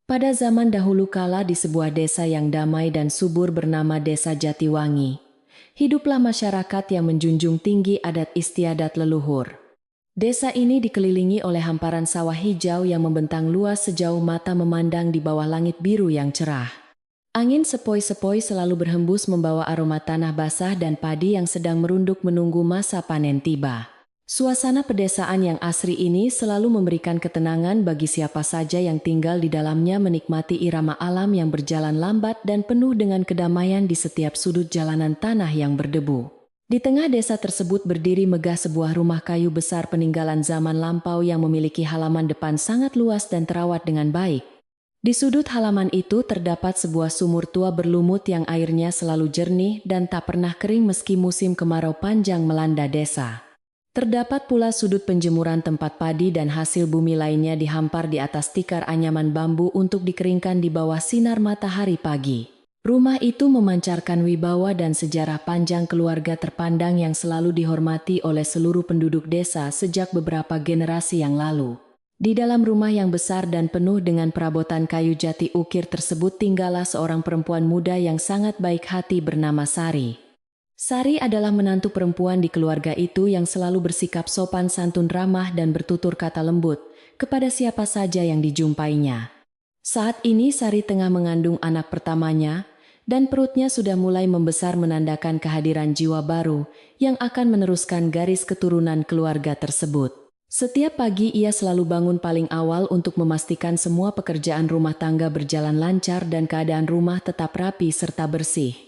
Pada zaman dahulu kala di sebuah desa yang damai dan subur bernama Desa Jatiwangi, hiduplah masyarakat yang menjunjung tinggi adat istiadat leluhur. Desa ini dikelilingi oleh hamparan sawah hijau yang membentang luas sejauh mata memandang di bawah langit biru yang cerah. Angin sepoi-sepoi selalu berhembus membawa aroma tanah basah dan padi yang sedang merunduk menunggu masa panen tiba. Suasana pedesaan yang asri ini selalu memberikan ketenangan bagi siapa saja yang tinggal di dalamnya menikmati irama alam yang berjalan lambat dan penuh dengan kedamaian di setiap sudut jalanan tanah yang berdebu. Di tengah desa tersebut berdiri megah sebuah rumah kayu besar peninggalan zaman lampau yang memiliki halaman depan sangat luas dan terawat dengan baik. Di sudut halaman itu terdapat sebuah sumur tua berlumut yang airnya selalu jernih dan tak pernah kering meski musim kemarau panjang melanda desa. Terdapat pula sudut penjemuran tempat padi dan hasil bumi lainnya dihampar di atas tikar anyaman bambu untuk dikeringkan di bawah sinar matahari pagi. Rumah itu memancarkan wibawa dan sejarah panjang keluarga terpandang yang selalu dihormati oleh seluruh penduduk desa sejak beberapa generasi yang lalu. Di dalam rumah yang besar dan penuh dengan perabotan kayu jati ukir tersebut tinggallah seorang perempuan muda yang sangat baik hati bernama Sari. Sari adalah menantu perempuan di keluarga itu yang selalu bersikap sopan santun ramah dan bertutur kata lembut kepada siapa saja yang dijumpainya. Saat ini Sari tengah mengandung anak pertamanya dan perutnya sudah mulai membesar menandakan kehadiran jiwa baru yang akan meneruskan garis keturunan keluarga tersebut. Setiap pagi ia selalu bangun paling awal untuk memastikan semua pekerjaan rumah tangga berjalan lancar dan keadaan rumah tetap rapi serta bersih.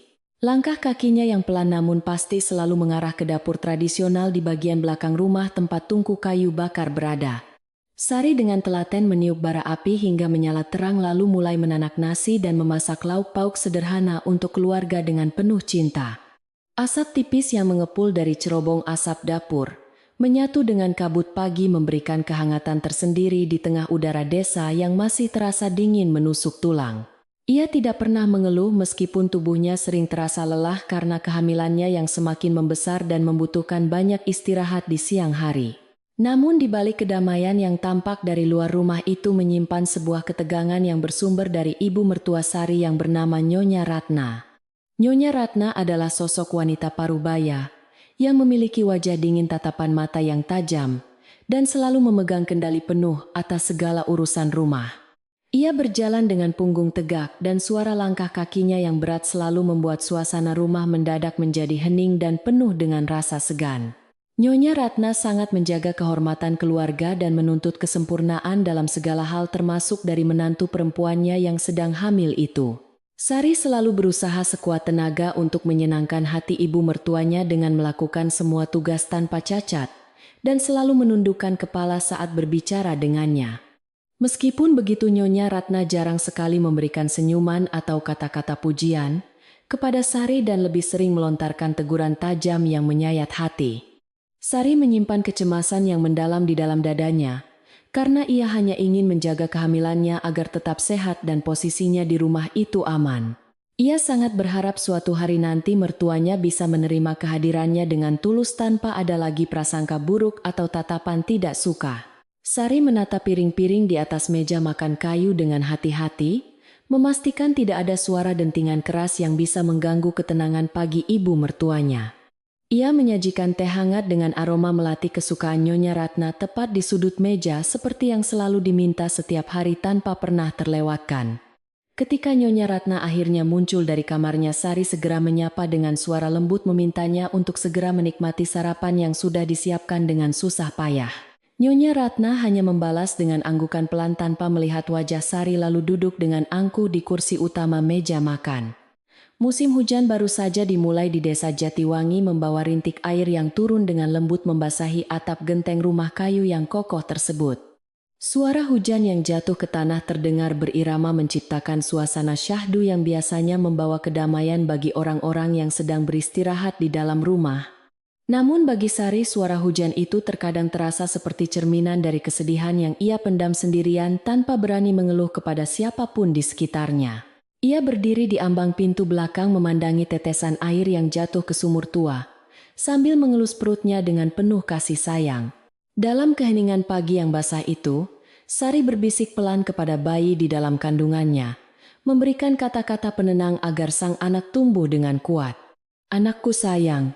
Langkah kakinya yang pelan namun pasti selalu mengarah ke dapur tradisional di bagian belakang rumah tempat tungku kayu bakar berada. Sari dengan telaten meniup bara api hingga menyala terang lalu mulai menanak nasi dan memasak lauk pauk sederhana untuk keluarga dengan penuh cinta. Asap tipis yang mengepul dari cerobong asap dapur menyatu dengan kabut pagi memberikan kehangatan tersendiri di tengah udara desa yang masih terasa dingin menusuk tulang. Ia tidak pernah mengeluh meskipun tubuhnya sering terasa lelah karena kehamilannya yang semakin membesar dan membutuhkan banyak istirahat di siang hari. Namun di balik kedamaian yang tampak dari luar rumah itu menyimpan sebuah ketegangan yang bersumber dari ibu mertua Sari yang bernama Nyonya Ratna. Nyonya Ratna adalah sosok wanita parubaya yang memiliki wajah dingin tatapan mata yang tajam dan selalu memegang kendali penuh atas segala urusan rumah. Ia berjalan dengan punggung tegak dan suara langkah kakinya yang berat selalu membuat suasana rumah mendadak menjadi hening dan penuh dengan rasa segan. Nyonya Ratna sangat menjaga kehormatan keluarga dan menuntut kesempurnaan dalam segala hal termasuk dari menantu perempuannya yang sedang hamil itu. Sari selalu berusaha sekuat tenaga untuk menyenangkan hati ibu mertuanya dengan melakukan semua tugas tanpa cacat dan selalu menundukkan kepala saat berbicara dengannya. Meskipun begitu Nyonya Ratna jarang sekali memberikan senyuman atau kata-kata pujian kepada Sari dan lebih sering melontarkan teguran tajam yang menyayat hati. Sari menyimpan kecemasan yang mendalam di dalam dadanya karena ia hanya ingin menjaga kehamilannya agar tetap sehat dan posisinya di rumah itu aman. Ia sangat berharap suatu hari nanti mertuanya bisa menerima kehadirannya dengan tulus tanpa ada lagi prasangka buruk atau tatapan tidak suka. Sari menata piring-piring di atas meja makan kayu dengan hati-hati, memastikan tidak ada suara dentingan keras yang bisa mengganggu ketenangan pagi ibu mertuanya. Ia menyajikan teh hangat dengan aroma melati kesukaan Nyonya Ratna tepat di sudut meja seperti yang selalu diminta setiap hari tanpa pernah terlewatkan. Ketika Nyonya Ratna akhirnya muncul dari kamarnya, Sari segera menyapa dengan suara lembut memintanya untuk segera menikmati sarapan yang sudah disiapkan dengan susah payah. Nyonya Ratna hanya membalas dengan anggukan pelan tanpa melihat wajah Sari lalu duduk dengan angkuh di kursi utama meja makan. Musim hujan baru saja dimulai di desa Jatiwangi membawa rintik air yang turun dengan lembut membasahi atap genteng rumah kayu yang kokoh tersebut. Suara hujan yang jatuh ke tanah terdengar berirama menciptakan suasana syahdu yang biasanya membawa kedamaian bagi orang-orang yang sedang beristirahat di dalam rumah. Namun bagi Sari suara hujan itu terkadang terasa seperti cerminan dari kesedihan yang ia pendam sendirian tanpa berani mengeluh kepada siapapun di sekitarnya. Ia berdiri di ambang pintu belakang memandangi tetesan air yang jatuh ke sumur tua, sambil mengelus perutnya dengan penuh kasih sayang. Dalam keheningan pagi yang basah itu, Sari berbisik pelan kepada bayi di dalam kandungannya, memberikan kata-kata penenang agar sang anak tumbuh dengan kuat. Anakku sayang,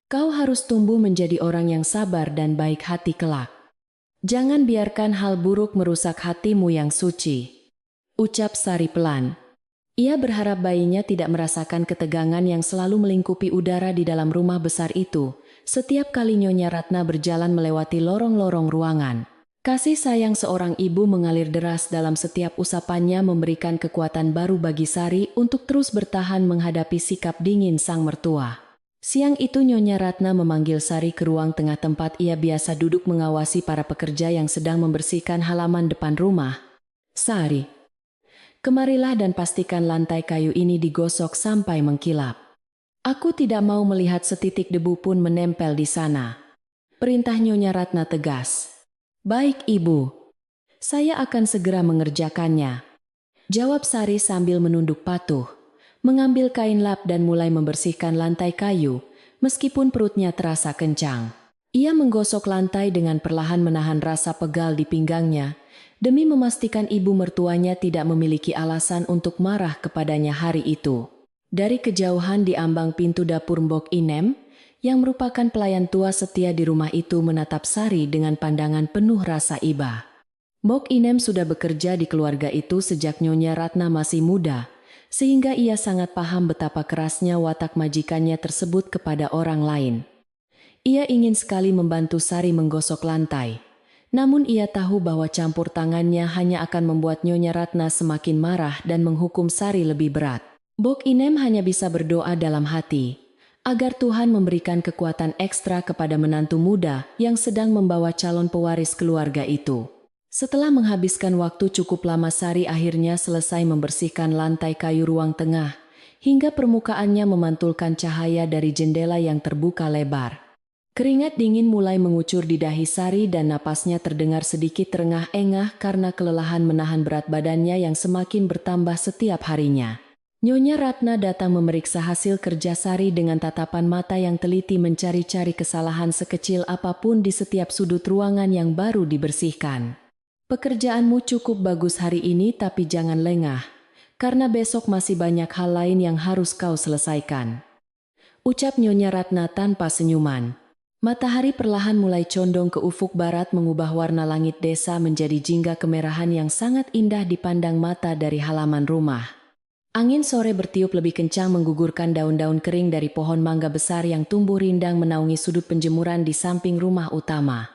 kau harus tumbuh menjadi orang yang sabar dan baik hati kelak. Jangan biarkan hal buruk merusak hatimu yang suci. Ucap Sari pelan. Ia berharap bayinya tidak merasakan ketegangan yang selalu melingkupi udara di dalam rumah besar itu, setiap kali Nyonya Ratna berjalan melewati lorong-lorong ruangan. Kasih sayang seorang ibu mengalir deras dalam setiap usapannya, memberikan kekuatan baru bagi Sari untuk terus bertahan menghadapi sikap dingin sang mertua. Siang itu Nyonya Ratna memanggil Sari ke ruang tengah tempat ia biasa duduk mengawasi para pekerja yang sedang membersihkan halaman depan rumah. Sari, kemarilah dan pastikan lantai kayu ini digosok sampai mengkilap. Aku tidak mau melihat setitik debu pun menempel di sana. Perintah Nyonya Ratna tegas. Baik Ibu, saya akan segera mengerjakannya. Jawab Sari sambil menunduk patuh, mengambil kain lap dan mulai membersihkan lantai kayu, meskipun perutnya terasa kencang. Ia menggosok lantai dengan perlahan menahan rasa pegal di pinggangnya, demi memastikan ibu mertuanya tidak memiliki alasan untuk marah kepadanya hari itu. Dari kejauhan di ambang pintu dapur Mbok Inem, yang merupakan pelayan tua setia di rumah itu, menatap Sari dengan pandangan penuh rasa iba. Mbok Inem sudah bekerja di keluarga itu sejak Nyonya Ratna masih muda, sehingga ia sangat paham betapa kerasnya watak majikannya tersebut kepada orang lain. Ia ingin sekali membantu Sari menggosok lantai, namun ia tahu bahwa campur tangannya hanya akan membuat Nyonya Ratna semakin marah dan menghukum Sari lebih berat. Mbok Inem hanya bisa berdoa dalam hati, agar Tuhan memberikan kekuatan ekstra kepada menantu muda yang sedang membawa calon pewaris keluarga itu. Setelah menghabiskan waktu cukup lama, Sari akhirnya selesai membersihkan lantai kayu ruang tengah, hingga permukaannya memantulkan cahaya dari jendela yang terbuka lebar. Keringat dingin mulai mengucur di dahi Sari dan napasnya terdengar sedikit terengah-engah karena kelelahan menahan berat badannya yang semakin bertambah setiap harinya. Nyonya Ratna datang memeriksa hasil kerja Sari dengan tatapan mata yang teliti, mencari-cari kesalahan sekecil apapun di setiap sudut ruangan yang baru dibersihkan. Pekerjaanmu cukup bagus hari ini, tapi jangan lengah, karena besok masih banyak hal lain yang harus kau selesaikan. Ucap Nyonya Ratna tanpa senyuman. Matahari perlahan mulai condong ke ufuk barat, mengubah warna langit desa menjadi jingga kemerahan yang sangat indah dipandang mata dari halaman rumah. Angin sore bertiup lebih kencang, menggugurkan daun-daun kering dari pohon mangga besar yang tumbuh rindang menaungi sudut penjemuran di samping rumah utama.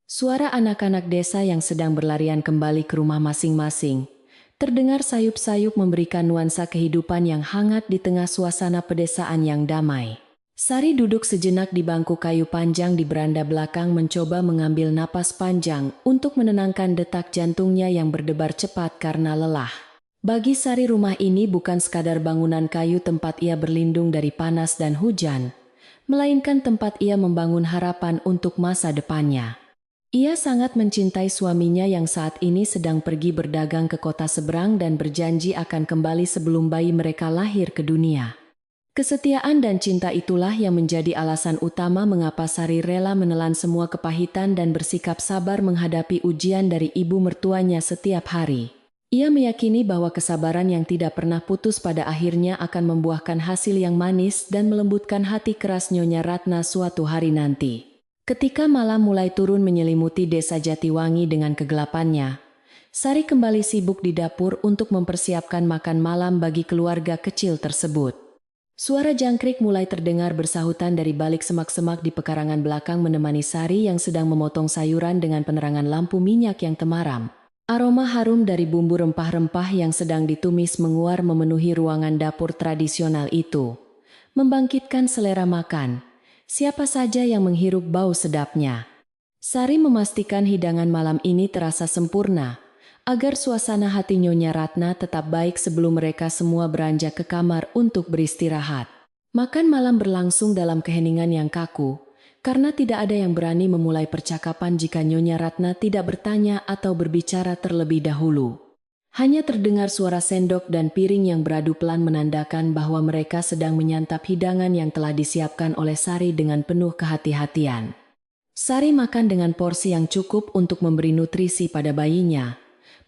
Suara anak-anak desa yang sedang berlarian kembali ke rumah masing-masing terdengar sayup-sayup, memberikan nuansa kehidupan yang hangat di tengah suasana pedesaan yang damai. Sari duduk sejenak di bangku kayu panjang di beranda belakang, mencoba mengambil napas panjang untuk menenangkan detak jantungnya yang berdebar cepat karena lelah. Bagi Sari, rumah ini bukan sekadar bangunan kayu tempat ia berlindung dari panas dan hujan, melainkan tempat ia membangun harapan untuk masa depannya. Ia sangat mencintai suaminya yang saat ini sedang pergi berdagang ke kota seberang dan berjanji akan kembali sebelum bayi mereka lahir ke dunia. Kesetiaan dan cinta itulah yang menjadi alasan utama mengapa Sari rela menelan semua kepahitan dan bersikap sabar menghadapi ujian dari ibu mertuanya setiap hari. Ia meyakini bahwa kesabaran yang tidak pernah putus pada akhirnya akan membuahkan hasil yang manis dan melembutkan hati keras Nyonya Ratna suatu hari nanti. Ketika malam mulai turun menyelimuti desa Jatiwangi dengan kegelapannya, Sari kembali sibuk di dapur untuk mempersiapkan makan malam bagi keluarga kecil tersebut. Suara jangkrik mulai terdengar bersahutan dari balik semak-semak di pekarangan belakang, menemani Sari yang sedang memotong sayuran dengan penerangan lampu minyak yang temaram. Aroma harum dari bumbu rempah-rempah yang sedang ditumis menguar memenuhi ruangan dapur tradisional itu, membangkitkan selera makan. Siapa saja yang menghirup bau sedapnya. Sari memastikan hidangan malam ini terasa sempurna, agar suasana hati Nyonya Ratna tetap baik sebelum mereka semua beranjak ke kamar untuk beristirahat. Makan malam berlangsung dalam keheningan yang kaku, karena tidak ada yang berani memulai percakapan jika Nyonya Ratna tidak bertanya atau berbicara terlebih dahulu. Hanya terdengar suara sendok dan piring yang beradu pelan menandakan bahwa mereka sedang menyantap hidangan yang telah disiapkan oleh Sari dengan penuh kehati-hatian. Sari makan dengan porsi yang cukup untuk memberi nutrisi pada bayinya.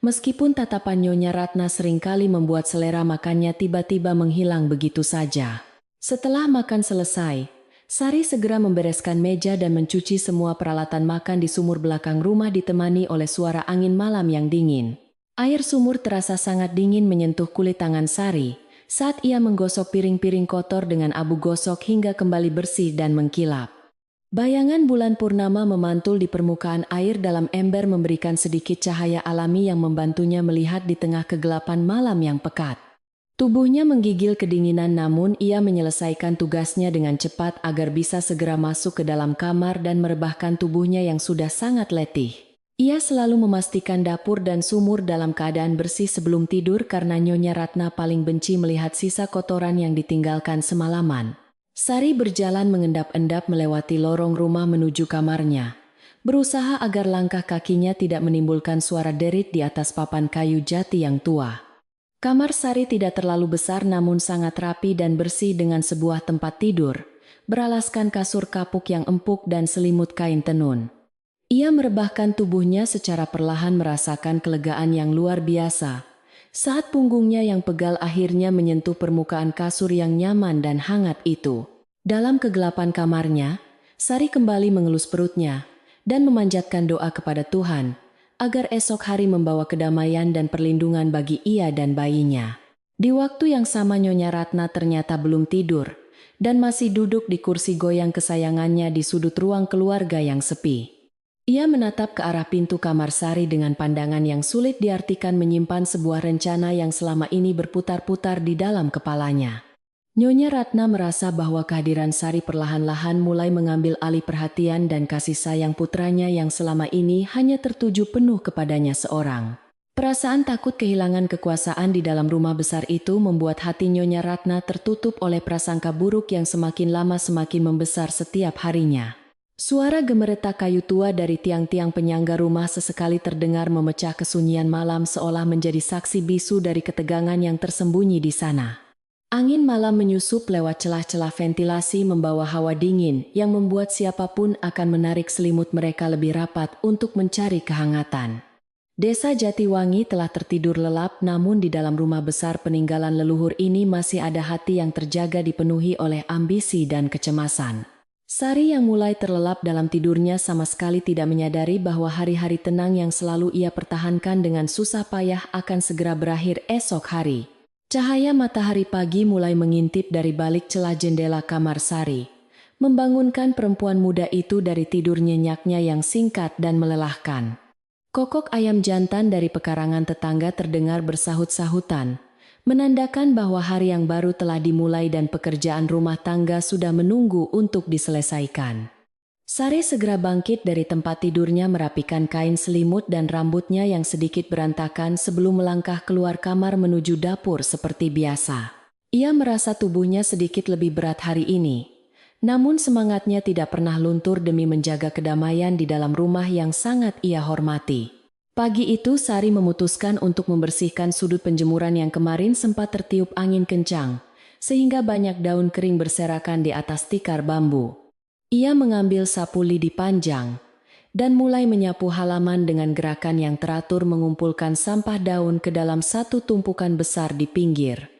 Meskipun tatapan Nyonya Ratna seringkali membuat selera makannya tiba-tiba menghilang begitu saja. Setelah makan selesai, Sari segera membereskan meja dan mencuci semua peralatan makan di sumur belakang rumah ditemani oleh suara angin malam yang dingin. Air sumur terasa sangat dingin menyentuh kulit tangan Sari saat ia menggosok piring-piring kotor dengan abu gosok hingga kembali bersih dan mengkilap. Bayangan bulan purnama memantul di permukaan air dalam ember memberikan sedikit cahaya alami yang membantunya melihat di tengah kegelapan malam yang pekat. Tubuhnya menggigil kedinginan namun ia menyelesaikan tugasnya dengan cepat agar bisa segera masuk ke dalam kamar dan merebahkan tubuhnya yang sudah sangat letih. Ia selalu memastikan dapur dan sumur dalam keadaan bersih sebelum tidur karena Nyonya Ratna paling benci melihat sisa kotoran yang ditinggalkan semalaman. Sari berjalan mengendap-endap melewati lorong rumah menuju kamarnya, berusaha agar langkah kakinya tidak menimbulkan suara derit di atas papan kayu jati yang tua. Kamar Sari tidak terlalu besar namun sangat rapi dan bersih dengan sebuah tempat tidur, beralaskan kasur kapuk yang empuk dan selimut kain tenun. Ia merebahkan tubuhnya secara perlahan merasakan kelegaan yang luar biasa, saat punggungnya yang pegal akhirnya menyentuh permukaan kasur yang nyaman dan hangat itu. Dalam kegelapan kamarnya, Sari kembali mengelus perutnya dan memanjatkan doa kepada Tuhan agar esok hari membawa kedamaian dan perlindungan bagi ia dan bayinya. Di waktu yang sama Nyonya Ratna ternyata belum tidur dan masih duduk di kursi goyang kesayangannya di sudut ruang keluarga yang sepi. Ia menatap ke arah pintu kamar Sari dengan pandangan yang sulit diartikan menyimpan sebuah rencana yang selama ini berputar-putar di dalam kepalanya. Nyonya Ratna merasa bahwa kehadiran Sari perlahan-lahan mulai mengambil alih perhatian dan kasih sayang putranya yang selama ini hanya tertuju penuh kepadanya seorang. Perasaan takut kehilangan kekuasaan di dalam rumah besar itu membuat hati Nyonya Ratna tertutup oleh prasangka buruk yang semakin lama semakin membesar setiap harinya. Suara gemeretak kayu tua dari tiang-tiang penyangga rumah sesekali terdengar memecah kesunyian malam seolah menjadi saksi bisu dari ketegangan yang tersembunyi di sana. Angin malam menyusup lewat celah-celah ventilasi membawa hawa dingin yang membuat siapapun akan menarik selimut mereka lebih rapat untuk mencari kehangatan. Desa Jatiwangi telah tertidur lelap namun di dalam rumah besar peninggalan leluhur ini masih ada hati yang terjaga dipenuhi oleh ambisi dan kecemasan. Sari yang mulai terlelap dalam tidurnya sama sekali tidak menyadari bahwa hari-hari tenang yang selalu ia pertahankan dengan susah payah akan segera berakhir esok hari. Cahaya matahari pagi mulai mengintip dari balik celah jendela kamar Sari, membangunkan perempuan muda itu dari tidur nyenyaknya yang singkat dan melelahkan. Kokok ayam jantan dari pekarangan tetangga terdengar bersahut-sahutan, menandakan bahwa hari yang baru telah dimulai dan pekerjaan rumah tangga sudah menunggu untuk diselesaikan. Sari segera bangkit dari tempat tidurnya merapikan kain selimut dan rambutnya yang sedikit berantakan sebelum melangkah keluar kamar menuju dapur seperti biasa. Ia merasa tubuhnya sedikit lebih berat hari ini, namun semangatnya tidak pernah luntur demi menjaga kedamaian di dalam rumah yang sangat ia hormati. Pagi itu Sari memutuskan untuk membersihkan sudut penjemuran yang kemarin sempat tertiup angin kencang, sehingga banyak daun kering berserakan di atas tikar bambu. Ia mengambil sapu lidi panjang dan mulai menyapu halaman dengan gerakan yang teratur mengumpulkan sampah daun ke dalam satu tumpukan besar di pinggir.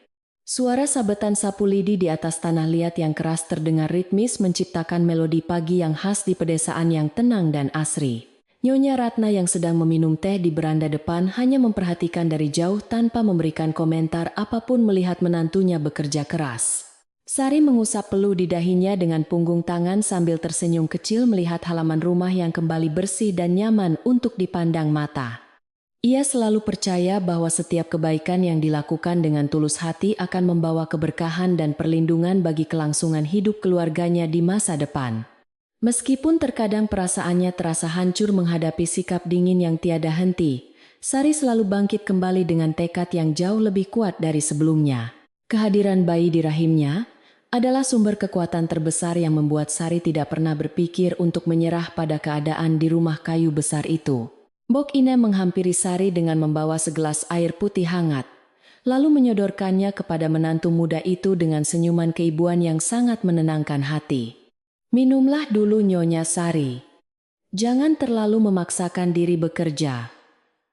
Suara sabetan sapu lidi di atas tanah liat yang keras terdengar ritmis menciptakan melodi pagi yang khas di pedesaan yang tenang dan asri. Nyonya Ratna yang sedang meminum teh di beranda depan hanya memperhatikan dari jauh tanpa memberikan komentar apapun melihat menantunya bekerja keras. Sari mengusap peluh di dahinya dengan punggung tangan sambil tersenyum kecil melihat halaman rumah yang kembali bersih dan nyaman untuk dipandang mata. Ia selalu percaya bahwa setiap kebaikan yang dilakukan dengan tulus hati akan membawa keberkahan dan perlindungan bagi kelangsungan hidup keluarganya di masa depan. Meskipun terkadang perasaannya terasa hancur menghadapi sikap dingin yang tiada henti, Sari selalu bangkit kembali dengan tekad yang jauh lebih kuat dari sebelumnya. Kehadiran bayi di rahimnya adalah sumber kekuatan terbesar yang membuat Sari tidak pernah berpikir untuk menyerah pada keadaan di rumah kayu besar itu. Mbok Ine menghampiri Sari dengan membawa segelas air putih hangat, lalu menyodorkannya kepada menantu muda itu dengan senyuman keibuan yang sangat menenangkan hati. "Minumlah dulu Nyonya Sari. Jangan terlalu memaksakan diri bekerja,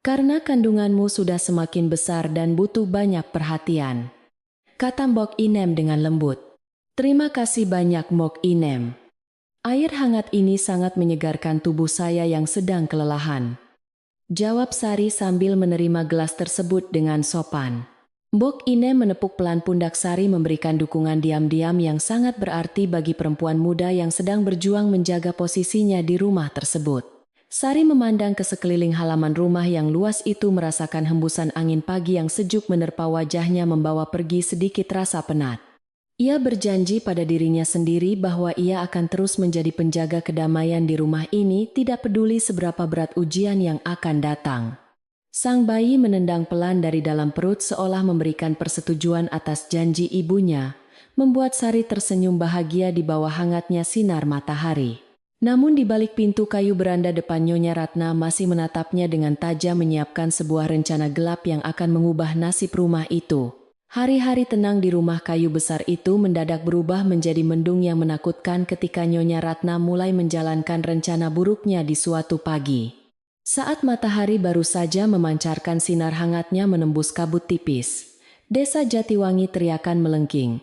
karena kandunganmu sudah semakin besar dan butuh banyak perhatian, kata Mbok Inem dengan lembut. Terima kasih banyak Mbok Inem. Air hangat ini sangat menyegarkan tubuh saya yang sedang kelelahan, jawab Sari sambil menerima gelas tersebut dengan sopan. Mbok Inem menepuk pelan pundak Sari memberikan dukungan diam-diam yang sangat berarti bagi perempuan muda yang sedang berjuang menjaga posisinya di rumah tersebut. Sari memandang ke sekeliling halaman rumah yang luas itu, merasakan hembusan angin pagi yang sejuk menerpa wajahnya membawa pergi sedikit rasa penat. Ia berjanji pada dirinya sendiri bahwa ia akan terus menjadi penjaga kedamaian di rumah ini, tidak peduli seberapa berat ujian yang akan datang. Sang bayi menendang pelan dari dalam perut seolah memberikan persetujuan atas janji ibunya, membuat Sari tersenyum bahagia di bawah hangatnya sinar matahari. Namun di balik pintu kayu beranda depan, Nyonya Ratna masih menatapnya dengan tajam, menyiapkan sebuah rencana gelap yang akan mengubah nasib rumah itu. Hari-hari tenang di rumah kayu besar itu mendadak berubah menjadi mendung yang menakutkan ketika Nyonya Ratna mulai menjalankan rencana buruknya di suatu pagi. Saat matahari baru saja memancarkan sinar hangatnya menembus kabut tipis, Desa Jatiwangi teriakan melengking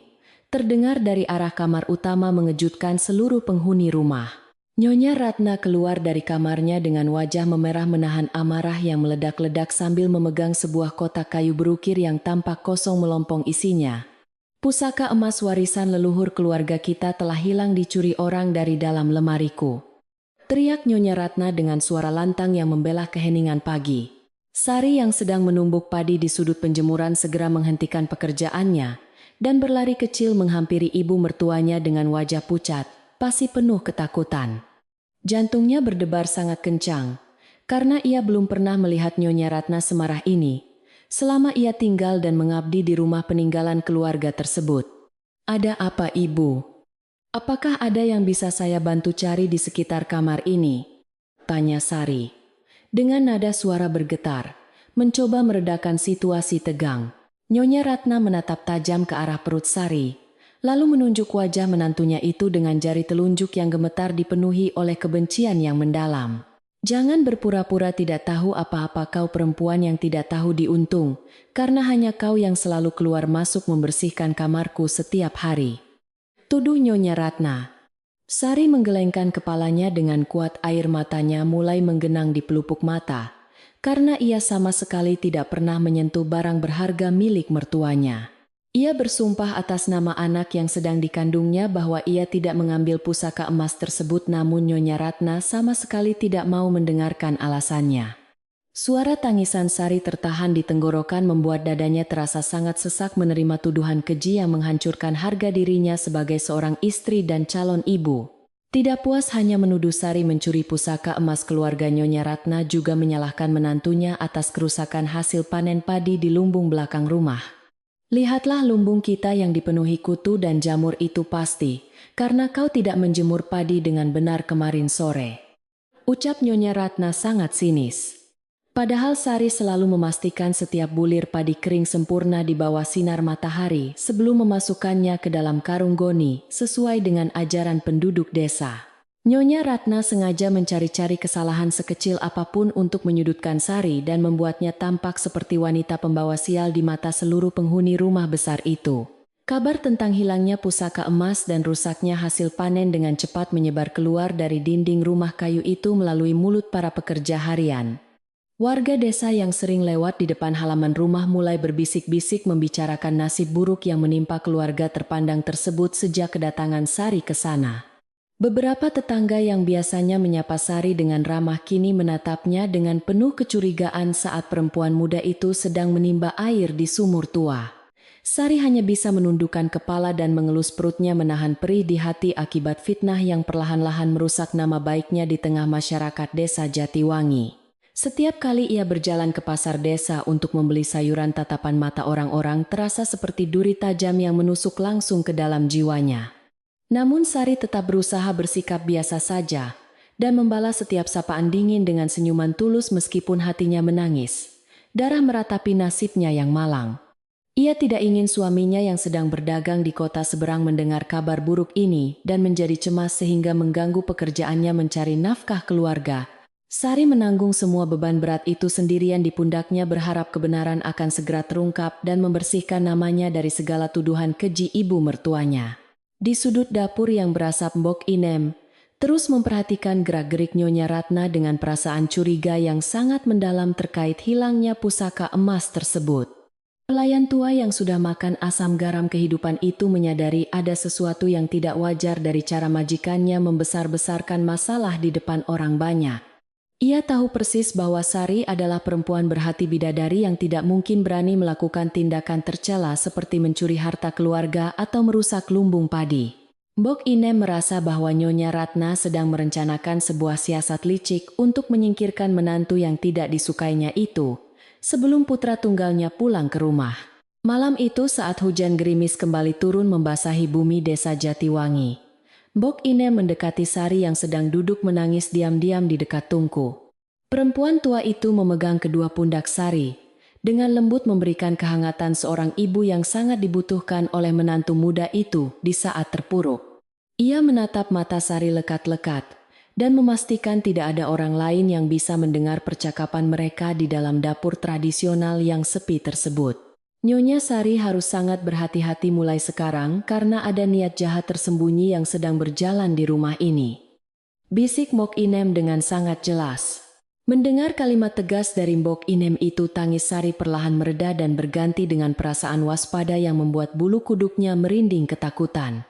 terdengar dari arah kamar utama, mengejutkan seluruh penghuni rumah. Nyonya Ratna keluar dari kamarnya dengan wajah memerah menahan amarah yang meledak-ledak sambil memegang sebuah kotak kayu berukir yang tampak kosong melompong isinya. Pusaka emas warisan leluhur keluarga kita telah hilang, dicuri orang dari dalam lemariku, teriak Nyonya Ratna dengan suara lantang yang membelah keheningan pagi. Sari yang sedang menumbuk padi di sudut penjemuran segera menghentikan pekerjaannya dan berlari kecil menghampiri ibu mertuanya dengan wajah pucat, pasti penuh ketakutan. Jantungnya berdebar sangat kencang, karena ia belum pernah melihat Nyonya Ratna semarah ini selama ia tinggal dan mengabdi di rumah peninggalan keluarga tersebut. Ada apa, Ibu? Apakah ada yang bisa saya bantu cari di sekitar kamar ini? Tanya Sari dengan nada suara bergetar, mencoba meredakan situasi tegang. Nyonya Ratna menatap tajam ke arah perut Sari, lalu menunjuk wajah menantunya itu dengan jari telunjuk yang gemetar dipenuhi oleh kebencian yang mendalam. Jangan berpura-pura tidak tahu apa-apa, kau perempuan yang tidak tahu diuntung, karena hanya kau yang selalu keluar masuk membersihkan kamarku setiap hari, tuduh Nyonya Ratna. Sari menggelengkan kepalanya dengan kuat, air matanya mulai menggenang di pelupuk mata, karena ia sama sekali tidak pernah menyentuh barang berharga milik mertuanya. Ia bersumpah atas nama anak yang sedang dikandungnya bahwa ia tidak mengambil pusaka emas tersebut, namun Nyonya Ratna sama sekali tidak mau mendengarkan alasannya. Suara tangisan Sari tertahan di tenggorokan membuat dadanya terasa sangat sesak menerima tuduhan keji yang menghancurkan harga dirinya sebagai seorang istri dan calon ibu. Tidak puas hanya menuduh Sari mencuri pusaka emas, keluarga Nyonya Ratna juga menyalahkan menantunya atas kerusakan hasil panen padi di lumbung belakang rumah. Lihatlah lumbung kita yang dipenuhi kutu dan jamur itu pasti karena kau tidak menjemur padi dengan benar kemarin sore, ucap Nyonya Ratna sangat sinis. Padahal Sari selalu memastikan setiap bulir padi kering sempurna di bawah sinar matahari sebelum memasukkannya ke dalam karung goni sesuai dengan ajaran penduduk desa. Nyonya Ratna sengaja mencari-cari kesalahan sekecil apapun untuk menyudutkan Sari dan membuatnya tampak seperti wanita pembawa sial di mata seluruh penghuni rumah besar itu. Kabar tentang hilangnya pusaka emas dan rusaknya hasil panen dengan cepat menyebar keluar dari dinding rumah kayu itu melalui mulut para pekerja harian. Warga desa yang sering lewat di depan halaman rumah mulai berbisik-bisik membicarakan nasib buruk yang menimpa keluarga terpandang tersebut sejak kedatangan Sari ke sana. Beberapa tetangga yang biasanya menyapa Sari dengan ramah kini menatapnya dengan penuh kecurigaan saat perempuan muda itu sedang menimba air di sumur tua. Sari hanya bisa menundukkan kepala dan mengelus perutnya menahan perih di hati akibat fitnah yang perlahan-lahan merusak nama baiknya di tengah masyarakat desa Jatiwangi. Setiap kali ia berjalan ke pasar desa untuk membeli sayuran, tatapan mata orang-orang terasa seperti duri tajam yang menusuk langsung ke dalam jiwanya. Namun Sari tetap berusaha bersikap biasa saja dan membalas setiap sapaan dingin dengan senyuman tulus meskipun hatinya menangis. Darah meratapi nasibnya yang malang. Ia tidak ingin suaminya yang sedang berdagang di kota seberang mendengar kabar buruk ini dan menjadi cemas sehingga mengganggu pekerjaannya mencari nafkah keluarga. Sari menanggung semua beban berat itu sendirian di pundaknya berharap kebenaran akan segera terungkap dan membersihkan namanya dari segala tuduhan keji ibu mertuanya. Di sudut dapur yang berasap Mbok Inem, terus memperhatikan gerak-gerik Nyonya Ratna dengan perasaan curiga yang sangat mendalam terkait hilangnya pusaka emas tersebut. Pelayan tua yang sudah makan asam garam kehidupan itu menyadari ada sesuatu yang tidak wajar dari cara majikannya membesar-besarkan masalah di depan orang banyak. Ia tahu persis bahwa Sari adalah perempuan berhati bidadari yang tidak mungkin berani melakukan tindakan tercela seperti mencuri harta keluarga atau merusak lumbung padi. Mbok Inem merasa bahwa Nyonya Ratna sedang merencanakan sebuah siasat licik untuk menyingkirkan menantu yang tidak disukainya itu sebelum putra tunggalnya pulang ke rumah. Malam itu saat hujan gerimis kembali turun membasahi bumi desa Jatiwangi, Mbok Inem mendekati Sari yang sedang duduk menangis diam-diam di dekat tungku. Perempuan tua itu memegang kedua pundak Sari, dengan lembut memberikan kehangatan seorang ibu yang sangat dibutuhkan oleh menantu muda itu di saat terpuruk. Ia menatap mata Sari lekat-lekat, dan memastikan tidak ada orang lain yang bisa mendengar percakapan mereka di dalam dapur tradisional yang sepi tersebut. Nyonya Sari harus sangat berhati-hati mulai sekarang karena ada niat jahat tersembunyi yang sedang berjalan di rumah ini. Bisik Mbok Inem dengan sangat jelas. Mendengar kalimat tegas dari Mbok Inem itu, tangis Sari perlahan mereda dan berganti dengan perasaan waspada yang membuat bulu kuduknya merinding ketakutan.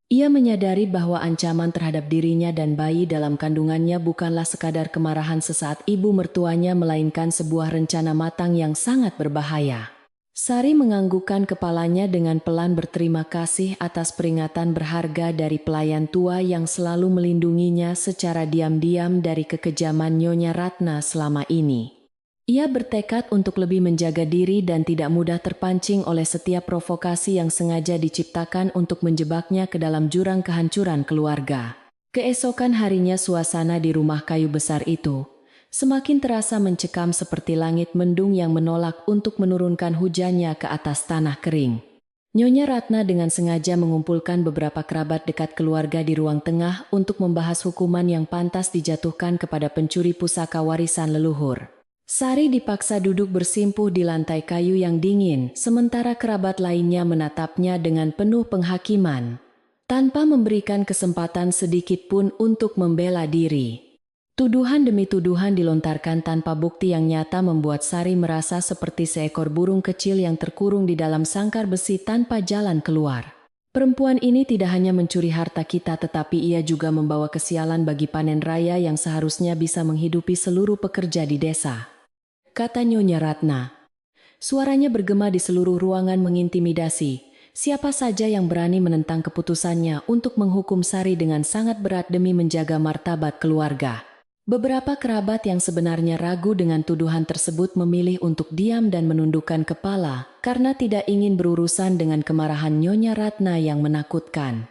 Ia menyadari bahwa ancaman terhadap dirinya dan bayi dalam kandungannya bukanlah sekadar kemarahan sesaat ibu mertuanya, melainkan sebuah rencana matang yang sangat berbahaya. Sari menganggukkan kepalanya dengan pelan berterima kasih atas peringatan berharga dari pelayan tua yang selalu melindunginya secara diam-diam dari kekejaman Nyonya Ratna selama ini. Ia bertekad untuk lebih menjaga diri dan tidak mudah terpancing oleh setiap provokasi yang sengaja diciptakan untuk menjebaknya ke dalam jurang kehancuran keluarga. Keesokan harinya suasana di rumah kayu besar itu semakin terasa mencekam seperti langit mendung yang menolak untuk menurunkan hujannya ke atas tanah kering. Nyonya Ratna dengan sengaja mengumpulkan beberapa kerabat dekat keluarga di ruang tengah untuk membahas hukuman yang pantas dijatuhkan kepada pencuri pusaka warisan leluhur. Sari dipaksa duduk bersimpuh di lantai kayu yang dingin, sementara kerabat lainnya menatapnya dengan penuh penghakiman, tanpa memberikan kesempatan sedikit pun untuk membela diri. Tuduhan demi tuduhan dilontarkan tanpa bukti yang nyata membuat Sari merasa seperti seekor burung kecil yang terkurung di dalam sangkar besi tanpa jalan keluar. Perempuan ini tidak hanya mencuri harta kita, tetapi ia juga membawa kesialan bagi panen raya yang seharusnya bisa menghidupi seluruh pekerja di desa, kata Nyonya Ratna. Suaranya bergema di seluruh ruangan mengintimidasi siapa saja yang berani menentang keputusannya untuk menghukum Sari dengan sangat berat demi menjaga martabat keluarga. Beberapa kerabat yang sebenarnya ragu dengan tuduhan tersebut memilih untuk diam dan menundukkan kepala karena tidak ingin berurusan dengan kemarahan Nyonya Ratna yang menakutkan.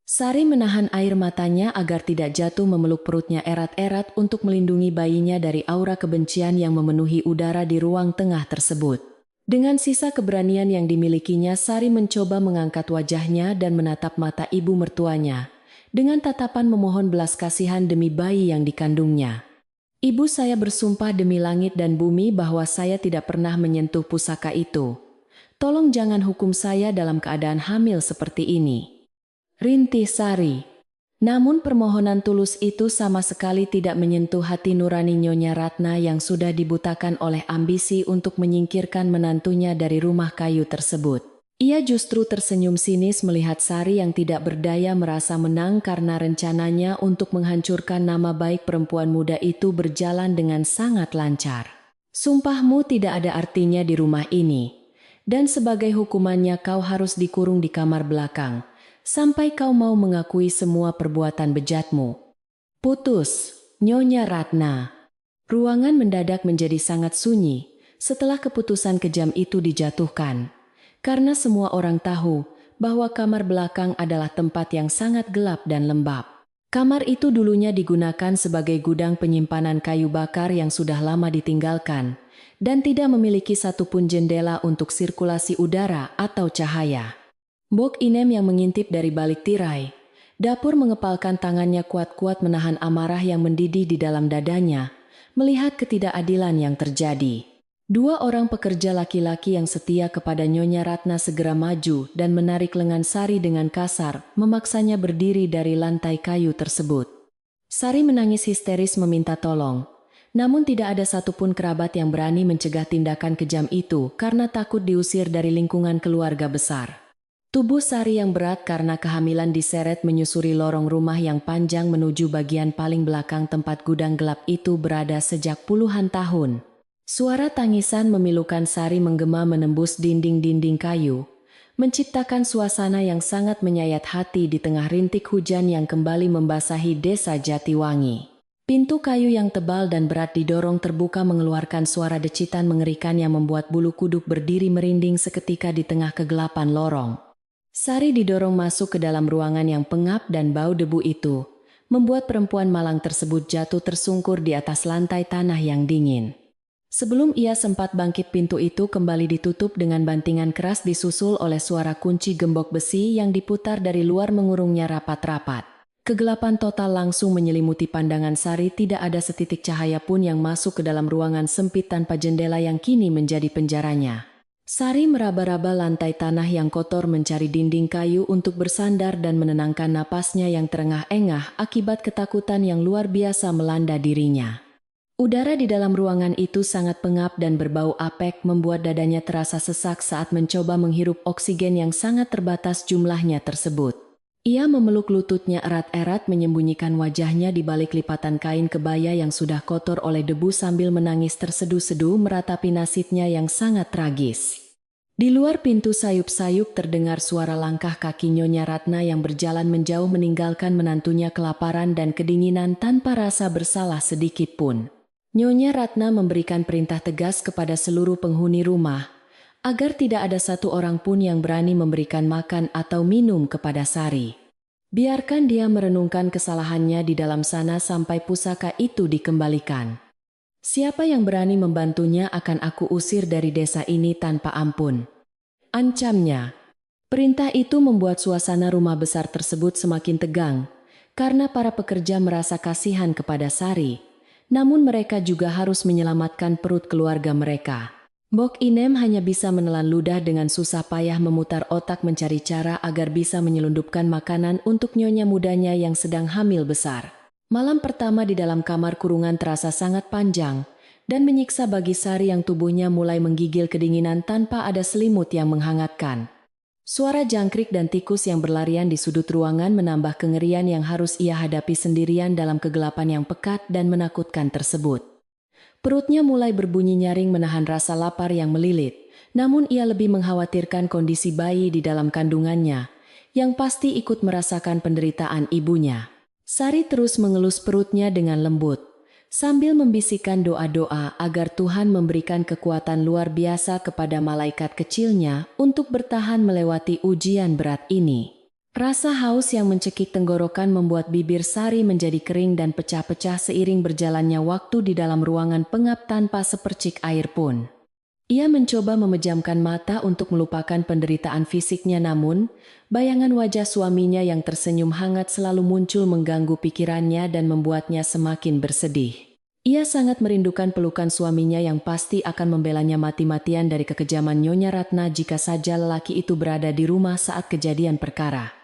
Sari menahan air matanya agar tidak jatuh memeluk perutnya erat-erat untuk melindungi bayinya dari aura kebencian yang memenuhi udara di ruang tengah tersebut. Dengan sisa keberanian yang dimilikinya, Sari mencoba mengangkat wajahnya dan menatap mata ibu mertuanya dengan tatapan memohon belas kasihan demi bayi yang dikandungnya. Ibu, saya bersumpah demi langit dan bumi bahwa saya tidak pernah menyentuh pusaka itu. Tolong jangan hukum saya dalam keadaan hamil seperti ini, rintih Sari. Namun permohonan tulus itu sama sekali tidak menyentuh hati nurani Nyonya Ratna yang sudah dibutakan oleh ambisi untuk menyingkirkan menantunya dari rumah kayu tersebut. Ia justru tersenyum sinis melihat Sari yang tidak berdaya merasa menang karena rencananya untuk menghancurkan nama baik perempuan muda itu berjalan dengan sangat lancar. Sumpahmu tidak ada artinya di rumah ini, dan sebagai hukumannya kau harus dikurung di kamar belakang sampai kau mau mengakui semua perbuatan bejatmu. Putus, Nyonya Ratna. Ruangan mendadak menjadi sangat sunyi setelah keputusan kejam itu dijatuhkan, karena semua orang tahu bahwa kamar belakang adalah tempat yang sangat gelap dan lembab. Kamar itu dulunya digunakan sebagai gudang penyimpanan kayu bakar yang sudah lama ditinggalkan, dan tidak memiliki satupun jendela untuk sirkulasi udara atau cahaya. Mbok Inem yang mengintip dari balik tirai dapur mengepalkan tangannya kuat-kuat menahan amarah yang mendidih di dalam dadanya, melihat ketidakadilan yang terjadi. Dua orang pekerja laki-laki yang setia kepada Nyonya Ratna segera maju dan menarik lengan Sari dengan kasar, memaksanya berdiri dari lantai kayu tersebut. Sari menangis histeris meminta tolong, namun tidak ada satupun kerabat yang berani mencegah tindakan kejam itu karena takut diusir dari lingkungan keluarga besar. Tubuh Sari yang berat karena kehamilan diseret menyusuri lorong rumah yang panjang menuju bagian paling belakang tempat gudang gelap itu berada sejak puluhan tahun. Suara tangisan memilukan Sari menggema menembus dinding-dinding kayu, menciptakan suasana yang sangat menyayat hati di tengah rintik hujan yang kembali membasahi desa Jatiwangi. Pintu kayu yang tebal dan berat didorong terbuka mengeluarkan suara decitan mengerikan yang membuat bulu kuduk berdiri merinding seketika di tengah kegelapan lorong. Sari didorong masuk ke dalam ruangan yang pengap dan bau debu itu, membuat perempuan malang tersebut jatuh tersungkur di atas lantai tanah yang dingin. Sebelum ia sempat bangkit, pintu itu kembali ditutup dengan bantingan keras disusul oleh suara kunci gembok besi yang diputar dari luar mengurungnya rapat-rapat. Kegelapan total langsung menyelimuti pandangan Sari, tidak ada setitik cahaya pun yang masuk ke dalam ruangan sempit tanpa jendela yang kini menjadi penjaranya. Sari meraba-raba lantai tanah yang kotor mencari dinding kayu untuk bersandar dan menenangkan napasnya yang terengah-engah akibat ketakutan yang luar biasa melanda dirinya. Udara di dalam ruangan itu sangat pengap dan berbau apek membuat dadanya terasa sesak saat mencoba menghirup oksigen yang sangat terbatas jumlahnya tersebut. Ia memeluk lututnya erat-erat menyembunyikan wajahnya di balik lipatan kain kebaya yang sudah kotor oleh debu sambil menangis terseduh-seduh meratapi nasibnya yang sangat tragis. Di luar pintu sayup-sayup terdengar suara langkah kaki Nyonya Ratna yang berjalan menjauh meninggalkan menantunya kelaparan dan kedinginan tanpa rasa bersalah sedikit pun. Nyonya Ratna memberikan perintah tegas kepada seluruh penghuni rumah, agar tidak ada satu orang pun yang berani memberikan makan atau minum kepada Sari. Biarkan dia merenungkan kesalahannya di dalam sana sampai pusaka itu dikembalikan. Siapa yang berani membantunya akan aku usir dari desa ini tanpa ampun, ancamnya. Perintah itu membuat suasana rumah besar tersebut semakin tegang, karena para pekerja merasa kasihan kepada Sari, namun mereka juga harus menyelamatkan perut keluarga mereka. Mbok Inem hanya bisa menelan ludah dengan susah payah memutar otak mencari cara agar bisa menyelundupkan makanan untuk nyonya mudanya yang sedang hamil besar. Malam pertama di dalam kamar kurungan terasa sangat panjang dan menyiksa bagi Sari yang tubuhnya mulai menggigil kedinginan tanpa ada selimut yang menghangatkan. Suara jangkrik dan tikus yang berlarian di sudut ruangan menambah kengerian yang harus ia hadapi sendirian dalam kegelapan yang pekat dan menakutkan tersebut. Perutnya mulai berbunyi nyaring menahan rasa lapar yang melilit, namun ia lebih mengkhawatirkan kondisi bayi di dalam kandungannya, yang pasti ikut merasakan penderitaan ibunya. Sari terus mengelus perutnya dengan lembut, sambil membisikkan doa-doa agar Tuhan memberikan kekuatan luar biasa kepada malaikat kecilnya untuk bertahan melewati ujian berat ini. Rasa haus yang mencekik tenggorokan membuat bibir Sari menjadi kering dan pecah-pecah seiring berjalannya waktu di dalam ruangan pengap tanpa sepercik air pun. Ia mencoba memejamkan mata untuk melupakan penderitaan fisiknya, namun bayangan wajah suaminya yang tersenyum hangat selalu muncul mengganggu pikirannya dan membuatnya semakin bersedih. Ia sangat merindukan pelukan suaminya yang pasti akan membelanya mati-matian dari kekejaman Nyonya Ratna jika saja lelaki itu berada di rumah saat kejadian perkara.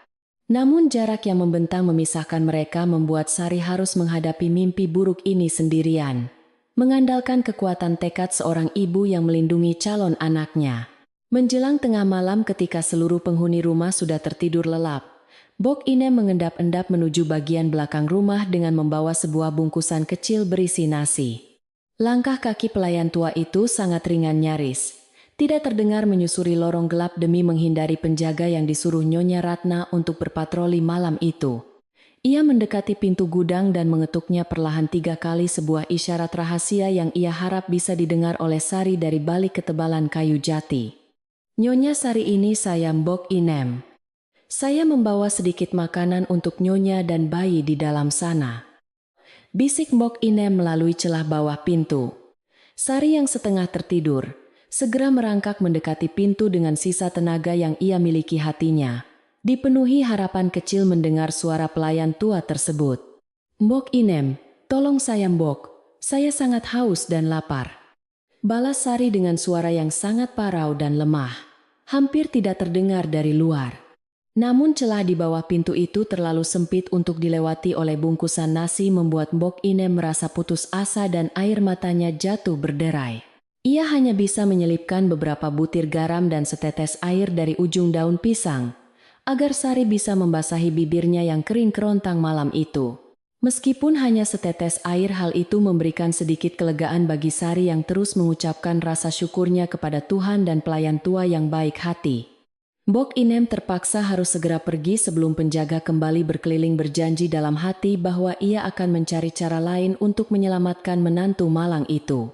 Namun jarak yang membentang memisahkan mereka membuat Sari harus menghadapi mimpi buruk ini sendirian, mengandalkan kekuatan tekad seorang ibu yang melindungi calon anaknya. Menjelang tengah malam ketika seluruh penghuni rumah sudah tertidur lelap, Mbok Inem mengendap-endap menuju bagian belakang rumah dengan membawa sebuah bungkusan kecil berisi nasi. Langkah kaki pelayan tua itu sangat ringan nyaris, tidak terdengar menyusuri lorong gelap demi menghindari penjaga yang disuruh Nyonya Ratna untuk berpatroli malam itu. Ia mendekati pintu gudang dan mengetuknya perlahan 3 kali, sebuah isyarat rahasia yang ia harap bisa didengar oleh Sari dari balik ketebalan kayu jati. Nyonya Sari, ini saya Mbok Inem. Saya membawa sedikit makanan untuk Nyonya dan bayi di dalam sana. Bisik Mbok Inem melalui celah bawah pintu. Sari yang setengah tertidur, segera merangkak mendekati pintu dengan sisa tenaga yang ia miliki hatinya. Dipenuhi harapan kecil mendengar suara pelayan tua tersebut. "Mbok Inem, tolong saya Mbok, saya sangat haus dan lapar." Balas Sari dengan suara yang sangat parau dan lemah. Hampir tidak terdengar dari luar. Namun celah di bawah pintu itu terlalu sempit untuk dilewati oleh bungkusan nasi membuat Mbok Inem merasa putus asa dan air matanya jatuh berderai. Ia hanya bisa menyelipkan beberapa butir garam dan setetes air dari ujung daun pisang, agar Sari bisa membasahi bibirnya yang kering kerontang malam itu. Meskipun hanya setetes air, hal itu memberikan sedikit kelegaan bagi Sari yang terus mengucapkan rasa syukurnya kepada Tuhan dan pelayan tua yang baik hati. Mbok Inem terpaksa harus segera pergi sebelum penjaga kembali berkeliling berjanji dalam hati bahwa ia akan mencari cara lain untuk menyelamatkan menantu malang itu.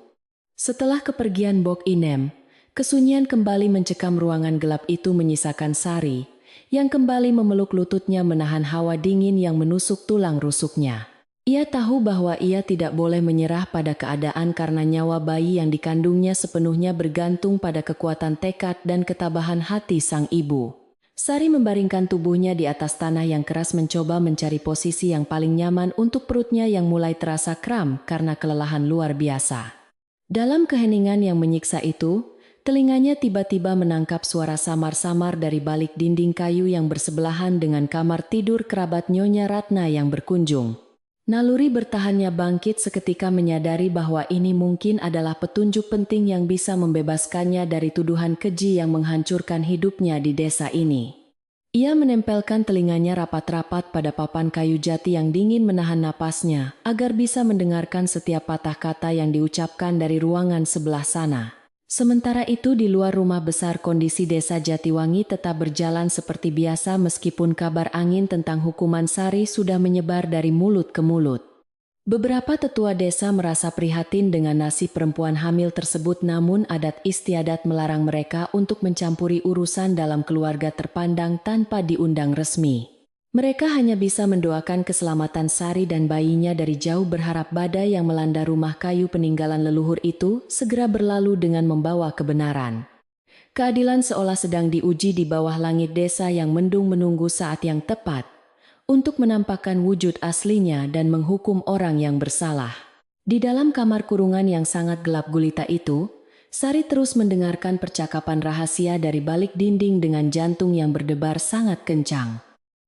Setelah kepergian Mbok Inem, kesunyian kembali mencekam ruangan gelap itu menyisakan Sari, yang kembali memeluk lututnya menahan hawa dingin yang menusuk tulang rusuknya. Ia tahu bahwa ia tidak boleh menyerah pada keadaan karena nyawa bayi yang dikandungnya sepenuhnya bergantung pada kekuatan tekad dan ketabahan hati sang ibu. Sari membaringkan tubuhnya di atas tanah yang keras mencoba mencari posisi yang paling nyaman untuk perutnya yang mulai terasa kram karena kelelahan luar biasa. Dalam keheningan yang menyiksa itu, telinganya tiba-tiba menangkap suara samar-samar dari balik dinding kayu yang bersebelahan dengan kamar tidur kerabat Nyonya Ratna yang berkunjung. Naluri bertahannya bangkit seketika menyadari bahwa ini mungkin adalah petunjuk penting yang bisa membebaskannya dari tuduhan keji yang menghancurkan hidupnya di desa ini. Ia menempelkan telinganya rapat-rapat pada papan kayu jati yang dingin menahan napasnya, agar bisa mendengarkan setiap patah kata yang diucapkan dari ruangan sebelah sana. Sementara itu di luar rumah besar kondisi desa Jatiwangi tetap berjalan seperti biasa meskipun kabar angin tentang hukuman Sari sudah menyebar dari mulut ke mulut. Beberapa tetua desa merasa prihatin dengan nasib perempuan hamil tersebut, namun adat istiadat melarang mereka untuk mencampuri urusan dalam keluarga terpandang tanpa diundang resmi. Mereka hanya bisa mendoakan keselamatan Sari dan bayinya dari jauh, berharap badai yang melanda rumah kayu peninggalan leluhur itu segera berlalu dengan membawa kebenaran. Keadilan seolah sedang diuji di bawah langit desa yang mendung menunggu saat yang tepat untuk menampakkan wujud aslinya dan menghukum orang yang bersalah. Di dalam kamar kurungan yang sangat gelap gulita itu, Sari terus mendengarkan percakapan rahasia dari balik dinding dengan jantung yang berdebar sangat kencang.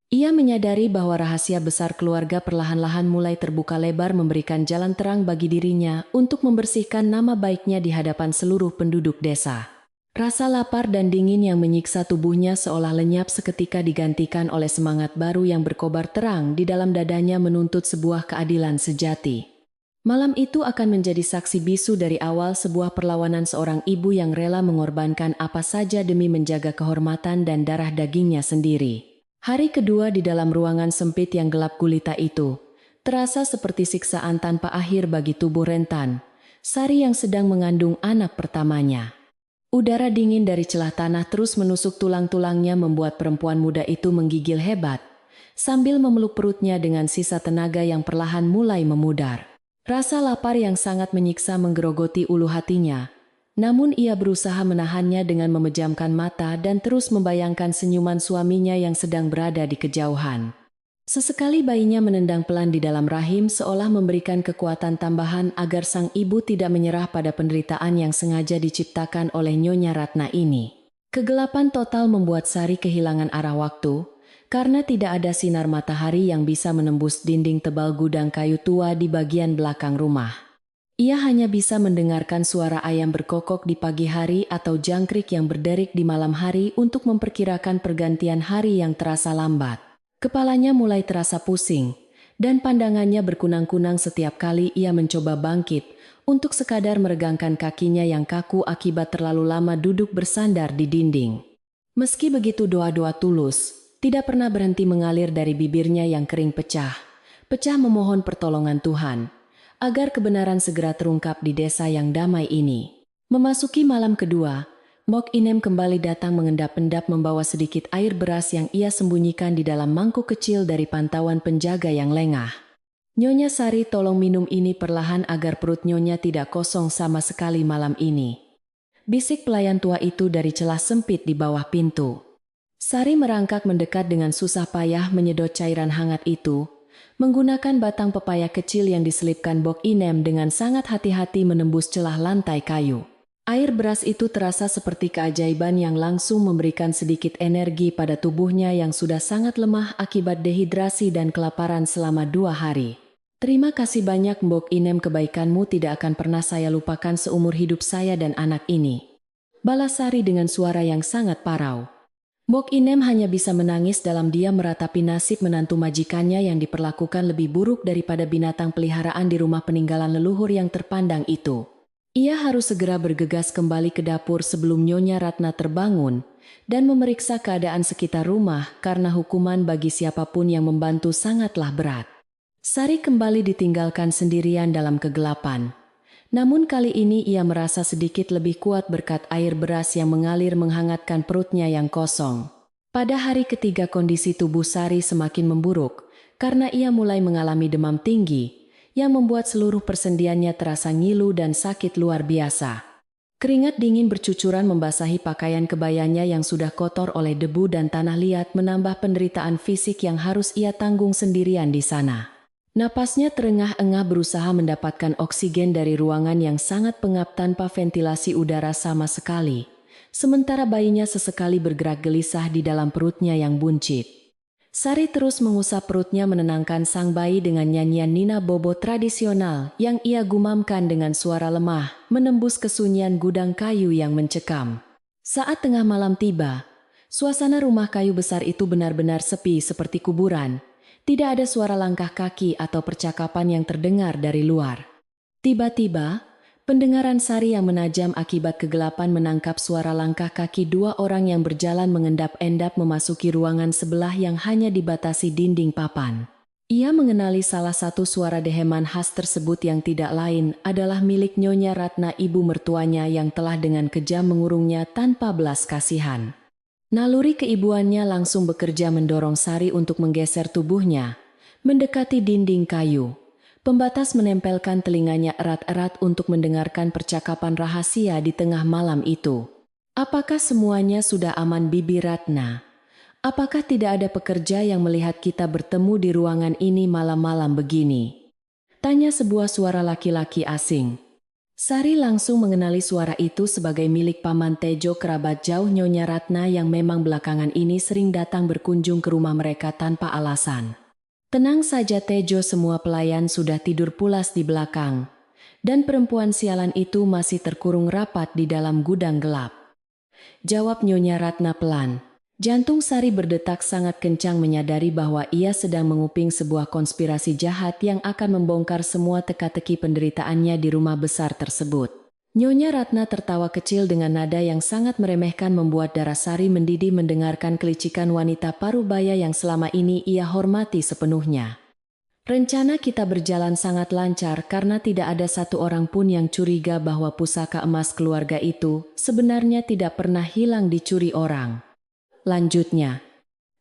Ia menyadari bahwa rahasia besar keluarga perlahan-lahan mulai terbuka lebar, memberikan jalan terang bagi dirinya untuk membersihkan nama baiknya di hadapan seluruh penduduk desa. Rasa lapar dan dingin yang menyiksa tubuhnya seolah lenyap seketika digantikan oleh semangat baru yang berkobar terang di dalam dadanya menuntut sebuah keadilan sejati. Malam itu akan menjadi saksi bisu dari awal sebuah perlawanan seorang ibu yang rela mengorbankan apa saja demi menjaga kehormatan dan darah dagingnya sendiri. Hari kedua di dalam ruangan sempit yang gelap gulita itu, terasa seperti siksaan tanpa akhir bagi tubuh rentan Sari yang sedang mengandung anak pertamanya. Udara dingin dari celah tanah terus menusuk tulang-tulangnya membuat perempuan muda itu menggigil hebat, sambil memeluk perutnya dengan sisa tenaga yang perlahan mulai memudar. Rasa lapar yang sangat menyiksa menggerogoti ulu hatinya. Namun ia berusaha menahannya dengan memejamkan mata dan terus membayangkan senyuman suaminya yang sedang berada di kejauhan. Sesekali bayinya menendang pelan di dalam rahim seolah memberikan kekuatan tambahan agar sang ibu tidak menyerah pada penderitaan yang sengaja diciptakan oleh Nyonya Ratna ini. Kegelapan total membuat Sari kehilangan arah waktu, karena tidak ada sinar matahari yang bisa menembus dinding tebal gudang kayu tua di bagian belakang rumah. Ia hanya bisa mendengarkan suara ayam berkokok di pagi hari atau jangkrik yang berderik di malam hari untuk memperkirakan pergantian hari yang terasa lambat. Kepalanya mulai terasa pusing, dan pandangannya berkunang-kunang setiap kali ia mencoba bangkit untuk sekadar meregangkan kakinya yang kaku akibat terlalu lama duduk bersandar di dinding. Meski begitu, doa-doa tulus tidak pernah berhenti mengalir dari bibirnya yang kering pecah memohon pertolongan Tuhan agar kebenaran segera terungkap di desa yang damai ini. Memasuki malam kedua, Mbok Inem kembali datang mengendap-endap membawa sedikit air beras yang ia sembunyikan di dalam mangkuk kecil dari pantauan penjaga yang lengah. Nyonya Sari, tolong minum ini perlahan agar perut Nyonya tidak kosong sama sekali malam ini. Bisik pelayan tua itu dari celah sempit di bawah pintu. Sari merangkak mendekat dengan susah payah menyedot cairan hangat itu, menggunakan batang pepaya kecil yang diselipkan Bok Inem dengan sangat hati-hati menembus celah lantai kayu. Air beras itu terasa seperti keajaiban yang langsung memberikan sedikit energi pada tubuhnya yang sudah sangat lemah akibat dehidrasi dan kelaparan selama 2 hari. Terima kasih banyak Mbok Inem, kebaikanmu tidak akan pernah saya lupakan seumur hidup saya dan anak ini. Balas Sari dengan suara yang sangat parau. Mbok Inem hanya bisa menangis dalam diam meratapi nasib menantu majikannya yang diperlakukan lebih buruk daripada binatang peliharaan di rumah peninggalan leluhur yang terpandang itu. Ia harus segera bergegas kembali ke dapur sebelum Nyonya Ratna terbangun dan memeriksa keadaan sekitar rumah karena hukuman bagi siapapun yang membantu sangatlah berat. Sari kembali ditinggalkan sendirian dalam kegelapan. Namun kali ini ia merasa sedikit lebih kuat berkat air beras yang mengalir menghangatkan perutnya yang kosong. Pada hari ketiga kondisi tubuh Sari semakin memburuk karena ia mulai mengalami demam tinggi yang membuat seluruh persendiannya terasa ngilu dan sakit luar biasa. Keringat dingin bercucuran membasahi pakaian kebayanya yang sudah kotor oleh debu dan tanah liat, menambah penderitaan fisik yang harus ia tanggung sendirian di sana. Napasnya terengah-engah berusaha mendapatkan oksigen dari ruangan yang sangat pengap tanpa ventilasi udara sama sekali. Sementara bayinya sesekali bergerak gelisah di dalam perutnya yang buncit. Sari terus mengusap perutnya menenangkan sang bayi dengan nyanyian Nina Bobo tradisional yang ia gumamkan dengan suara lemah, menembus kesunyian gudang kayu yang mencekam. Saat tengah malam tiba, suasana rumah kayu besar itu benar-benar sepi seperti kuburan. Tidak ada suara langkah kaki atau percakapan yang terdengar dari luar. Tiba-tiba, pendengaran Sari yang menajam akibat kegelapan menangkap suara langkah kaki 2 orang yang berjalan mengendap-endap memasuki ruangan sebelah yang hanya dibatasi dinding papan. Ia mengenali salah satu suara deheman khas tersebut yang tidak lain adalah milik Nyonya Ratna, ibu mertuanya yang telah dengan kejam mengurungnya tanpa belas kasihan. Naluri keibuannya langsung bekerja mendorong Sari untuk menggeser tubuhnya, mendekati dinding kayu. Pembatas menempelkan telinganya erat-erat untuk mendengarkan percakapan rahasia di tengah malam itu. Apakah semuanya sudah aman, Bibi Ratna? Apakah tidak ada pekerja yang melihat kita bertemu di ruangan ini malam-malam begini? Tanya sebuah suara laki-laki asing. Sari langsung mengenali suara itu sebagai milik Paman Tejo, kerabat jauh Nyonya Ratna yang memang belakangan ini sering datang berkunjung ke rumah mereka tanpa alasan. Tenang saja Tejo, semua pelayan sudah tidur pulas di belakang. Dan perempuan sialan itu masih terkurung rapat di dalam gudang gelap. Jawab Nyonya Ratna pelan. Jantung Sari berdetak sangat kencang menyadari bahwa ia sedang menguping sebuah konspirasi jahat yang akan membongkar semua teka-teki penderitaannya di rumah besar tersebut. Nyonya Ratna tertawa kecil dengan nada yang sangat meremehkan membuat darah Sari mendidih mendengarkan kelicikan wanita parubaya yang selama ini ia hormati sepenuhnya. Rencana kita berjalan sangat lancar karena tidak ada satu orang pun yang curiga bahwa pusaka emas keluarga itu sebenarnya tidak pernah hilang dicuri orang. Lanjutnya,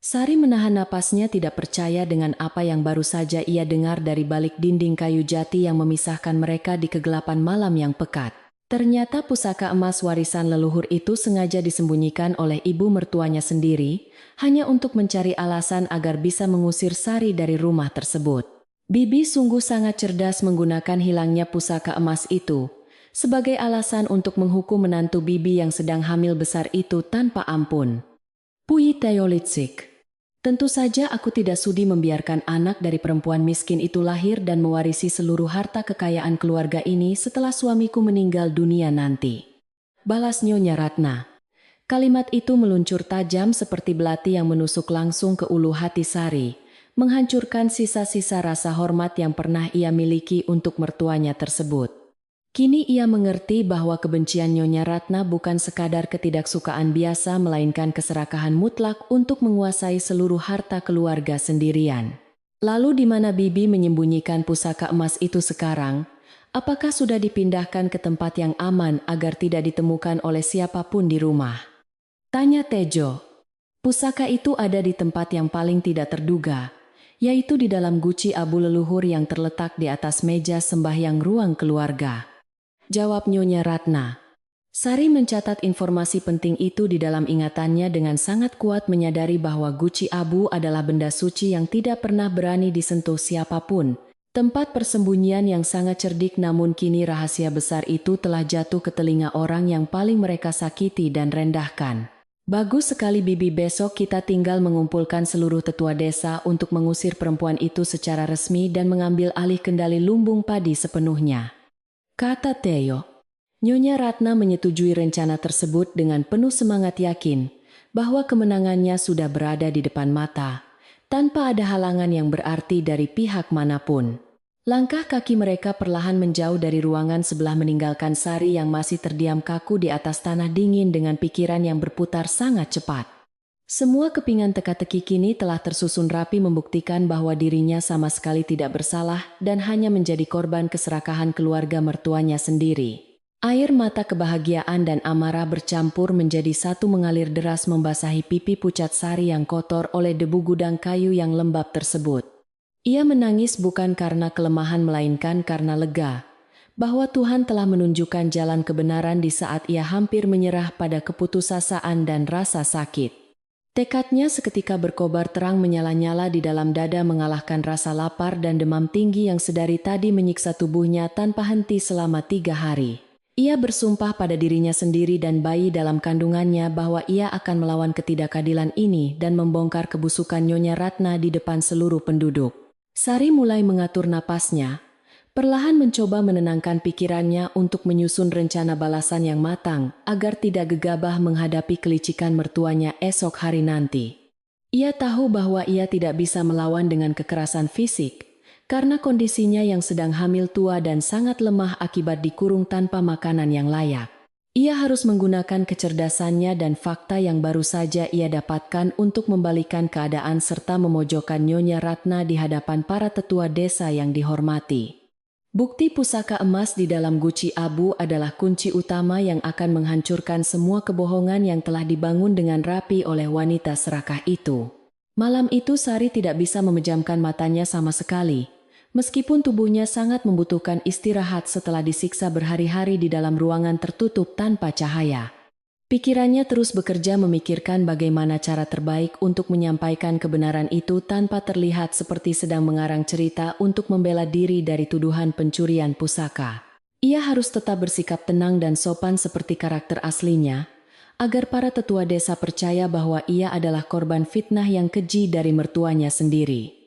Sari menahan napasnya tidak percaya dengan apa yang baru saja ia dengar dari balik dinding kayu jati yang memisahkan mereka di kegelapan malam yang pekat. Ternyata pusaka emas warisan leluhur itu sengaja disembunyikan oleh ibu mertuanya sendiri, hanya untuk mencari alasan agar bisa mengusir Sari dari rumah tersebut. Bibi sungguh sangat cerdas menggunakan hilangnya pusaka emas itu sebagai alasan untuk menghukum menantu Bibi yang sedang hamil besar itu tanpa ampun. Puyi Teolitsik. Tentu saja aku tidak sudi membiarkan anak dari perempuan miskin itu lahir dan mewarisi seluruh harta kekayaan keluarga ini setelah suamiku meninggal dunia nanti. Balas Nyonya Ratna. Kalimat itu meluncur tajam seperti belati yang menusuk langsung ke ulu hati Sari, menghancurkan sisa-sisa rasa hormat yang pernah ia miliki untuk mertuanya tersebut. Kini ia mengerti bahwa kebencian Nyonya Ratna bukan sekadar ketidaksukaan biasa melainkan keserakahan mutlak untuk menguasai seluruh harta keluarga sendirian. Lalu di mana Bibi menyembunyikan pusaka emas itu sekarang? Apakah sudah dipindahkan ke tempat yang aman agar tidak ditemukan oleh siapapun di rumah? Tanya Tejo. Pusaka itu ada di tempat yang paling tidak terduga, yaitu di dalam guci abu leluhur yang terletak di atas meja sembahyang ruang keluarga. Jawab Nyonya Ratna. Sari mencatat informasi penting itu di dalam ingatannya dengan sangat kuat, menyadari bahwa guci abu adalah benda suci yang tidak pernah berani disentuh siapapun. Tempat persembunyian yang sangat cerdik, namun kini rahasia besar itu telah jatuh ke telinga orang yang paling mereka sakiti dan rendahkan. Bagus sekali Bibi, besok kita tinggal mengumpulkan seluruh tetua desa untuk mengusir perempuan itu secara resmi dan mengambil alih kendali lumbung padi sepenuhnya, kata Theo. Nyonya Ratna menyetujui rencana tersebut dengan penuh semangat, yakin bahwa kemenangannya sudah berada di depan mata, tanpa ada halangan yang berarti dari pihak manapun. Langkah kaki mereka perlahan menjauh dari ruangan sebelah, meninggalkan Sari yang masih terdiam kaku di atas tanah dingin dengan pikiran yang berputar sangat cepat. Semua kepingan teka-teki kini telah tersusun rapi, membuktikan bahwa dirinya sama sekali tidak bersalah dan hanya menjadi korban keserakahan keluarga mertuanya sendiri. Air mata kebahagiaan dan amarah bercampur menjadi satu, mengalir deras membasahi pipi pucat Sari yang kotor oleh debu gudang kayu yang lembab tersebut. Ia menangis bukan karena kelemahan melainkan karena lega bahwa Tuhan telah menunjukkan jalan kebenaran di saat ia hampir menyerah pada keputusasaan dan rasa sakit. Tekadnya seketika berkobar terang, menyala-nyala di dalam dada, mengalahkan rasa lapar dan demam tinggi yang sedari tadi menyiksa tubuhnya tanpa henti selama 3 hari. Ia bersumpah pada dirinya sendiri dan bayi dalam kandungannya bahwa ia akan melawan ketidakadilan ini dan membongkar kebusukan Nyonya Ratna di depan seluruh penduduk. Sari mulai mengatur napasnya, perlahan mencoba menenangkan pikirannya untuk menyusun rencana balasan yang matang agar tidak gegabah menghadapi kelicikan mertuanya esok hari nanti. Ia tahu bahwa ia tidak bisa melawan dengan kekerasan fisik, karena kondisinya yang sedang hamil tua dan sangat lemah akibat dikurung tanpa makanan yang layak. Ia harus menggunakan kecerdasannya dan fakta yang baru saja ia dapatkan untuk membalikan keadaan serta memojokkan Nyonya Ratna di hadapan para tetua desa yang dihormati. Bukti pusaka emas di dalam guci abu adalah kunci utama yang akan menghancurkan semua kebohongan yang telah dibangun dengan rapi oleh wanita serakah itu. Malam itu Sari tidak bisa memejamkan matanya sama sekali. Meskipun tubuhnya sangat membutuhkan istirahat setelah disiksa berhari-hari di dalam ruangan tertutup tanpa cahaya. Pikirannya terus bekerja memikirkan bagaimana cara terbaik untuk menyampaikan kebenaran itu tanpa terlihat seperti sedang mengarang cerita untuk membela diri dari tuduhan pencurian pusaka. Ia harus tetap bersikap tenang dan sopan seperti karakter aslinya, agar para tetua desa percaya bahwa ia adalah korban fitnah yang keji dari mertuanya sendiri.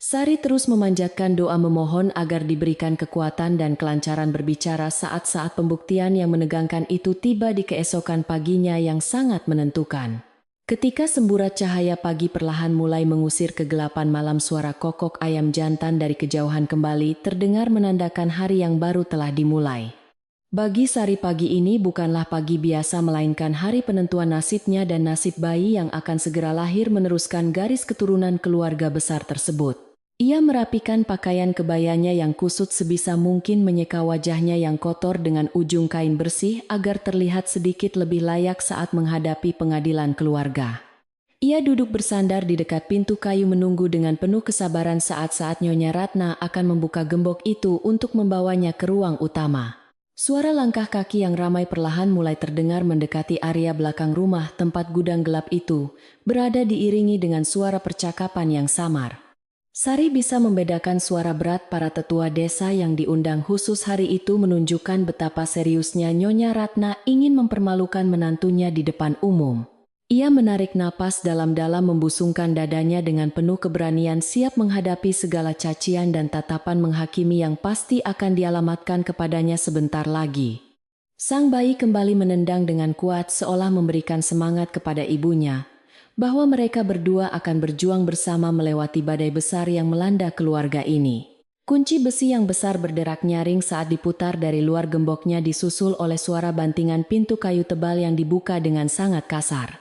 Sari terus memanjatkan doa, memohon agar diberikan kekuatan dan kelancaran berbicara saat-saat pembuktian yang menegangkan itu tiba di keesokan paginya yang sangat menentukan. Ketika semburat cahaya pagi perlahan mulai mengusir kegelapan malam, suara kokok ayam jantan dari kejauhan kembali terdengar menandakan hari yang baru telah dimulai. Bagi Sari pagi ini bukanlah pagi biasa melainkan hari penentuan nasibnya dan nasib bayi yang akan segera lahir meneruskan garis keturunan keluarga besar tersebut. Ia merapikan pakaian kebayanya yang kusut sebisa mungkin, menyeka wajahnya yang kotor dengan ujung kain bersih agar terlihat sedikit lebih layak saat menghadapi pengadilan keluarga. Ia duduk bersandar di dekat pintu kayu menunggu dengan penuh kesabaran saat-saat Nyonya Ratna akan membuka gembok itu untuk membawanya ke ruang utama. Suara langkah kaki yang ramai perlahan mulai terdengar mendekati area belakang rumah tempat gudang gelap itu, berada diiringi dengan suara percakapan yang samar. Sari bisa membedakan suara berat para tetua desa yang diundang khusus hari itu, menunjukkan betapa seriusnya Nyonya Ratna ingin mempermalukan menantunya di depan umum. Ia menarik napas dalam-dalam, membusungkan dadanya dengan penuh keberanian, siap menghadapi segala cacian dan tatapan menghakimi yang pasti akan dialamatkan kepadanya sebentar lagi. Sang bayi kembali menendang dengan kuat seolah memberikan semangat kepada ibunya, bahwa mereka berdua akan berjuang bersama melewati badai besar yang melanda keluarga ini. Kunci besi yang besar berderak nyaring saat diputar dari luar gemboknya, disusul oleh suara bantingan pintu kayu tebal yang dibuka dengan sangat kasar.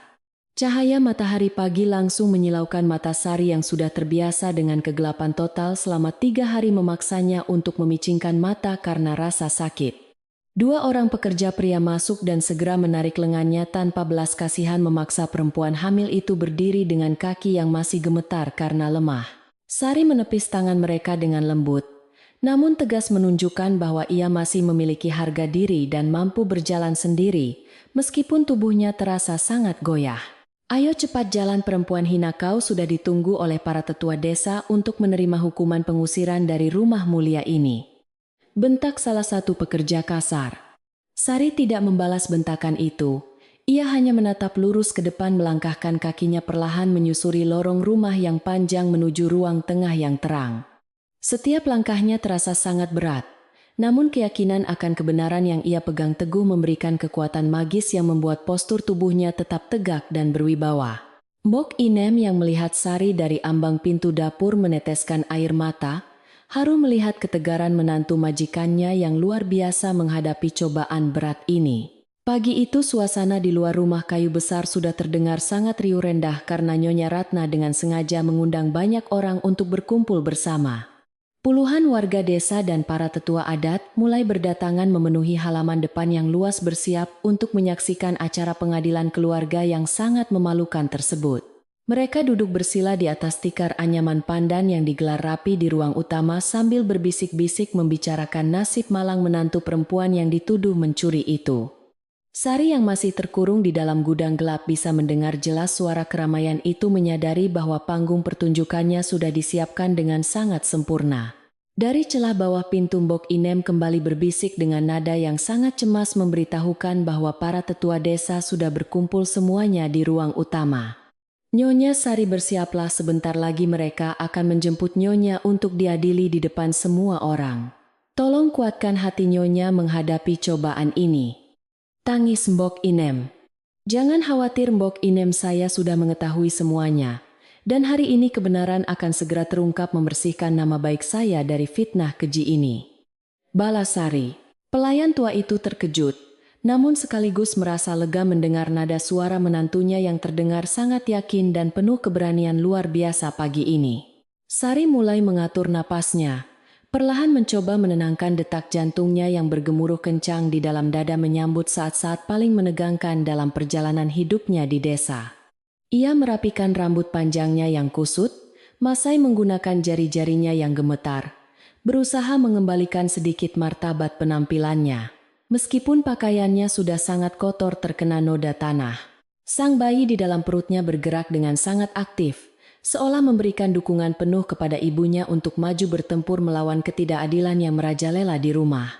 Cahaya matahari pagi langsung menyilaukan mata Sari yang sudah terbiasa dengan kegelapan total selama 3 hari, memaksanya untuk memicingkan mata karena rasa sakit. 2 orang pekerja pria masuk dan segera menarik lengannya tanpa belas kasihan, memaksa perempuan hamil itu berdiri dengan kaki yang masih gemetar karena lemah. Sari menepis tangan mereka dengan lembut, namun tegas menunjukkan bahwa ia masih memiliki harga diri dan mampu berjalan sendiri, meskipun tubuhnya terasa sangat goyah. Ayo cepat jalan, perempuan hina, kau sudah ditunggu oleh para tetua desa untuk menerima hukuman pengusiran dari rumah mulia ini. Bentak salah satu pekerja kasar. Sari tidak membalas bentakan itu. Ia hanya menatap lurus ke depan, melangkahkan kakinya perlahan menyusuri lorong rumah yang panjang menuju ruang tengah yang terang. Setiap langkahnya terasa sangat berat, namun keyakinan akan kebenaran yang ia pegang teguh memberikan kekuatan magis yang membuat postur tubuhnya tetap tegak dan berwibawa. Mbok Inem yang melihat Sari dari ambang pintu dapur meneteskan air mata, haru melihat ketegaran menantu majikannya yang luar biasa menghadapi cobaan berat ini. Pagi itu suasana di luar rumah kayu besar sudah terdengar sangat riuh rendah karena Nyonya Ratna dengan sengaja mengundang banyak orang untuk berkumpul bersama. Puluhan warga desa dan para tetua adat mulai berdatangan memenuhi halaman depan yang luas bersiap untuk menyaksikan acara pengadilan keluarga yang sangat memalukan tersebut. Mereka duduk bersila di atas tikar anyaman pandan yang digelar rapi di ruang utama sambil berbisik-bisik membicarakan nasib malang menantu perempuan yang dituduh mencuri itu. Sari yang masih terkurung di dalam gudang gelap bisa mendengar jelas suara keramaian itu, menyadari bahwa panggung pertunjukannya sudah disiapkan dengan sangat sempurna. Dari celah bawah pintu Mbok Inem kembali berbisik dengan nada yang sangat cemas memberitahukan bahwa para tetua desa sudah berkumpul semuanya di ruang utama. Nyonya Sari, bersiaplah, sebentar lagi mereka akan menjemput Nyonya untuk diadili di depan semua orang. Tolong kuatkan hati Nyonya menghadapi cobaan ini. Tangis Mbok Inem. Jangan khawatir Mbok Inem, saya sudah mengetahui semuanya. Dan hari ini kebenaran akan segera terungkap membersihkan nama baik saya dari fitnah keji ini. Balas Sari. Pelayan tua itu terkejut, namun sekaligus merasa lega mendengar nada suara menantunya yang terdengar sangat yakin dan penuh keberanian luar biasa pagi ini. Sari mulai mengatur napasnya. Perlahan mencoba menenangkan detak jantungnya yang bergemuruh kencang di dalam dada menyambut saat-saat paling menegangkan dalam perjalanan hidupnya di desa. Ia merapikan rambut panjangnya yang kusut, masai menggunakan jari-jarinya yang gemetar, berusaha mengembalikan sedikit martabat penampilannya. Meskipun pakaiannya sudah sangat kotor terkena noda tanah, sang bayi di dalam perutnya bergerak dengan sangat aktif, seolah memberikan dukungan penuh kepada ibunya untuk maju bertempur melawan ketidakadilan yang merajalela di rumah.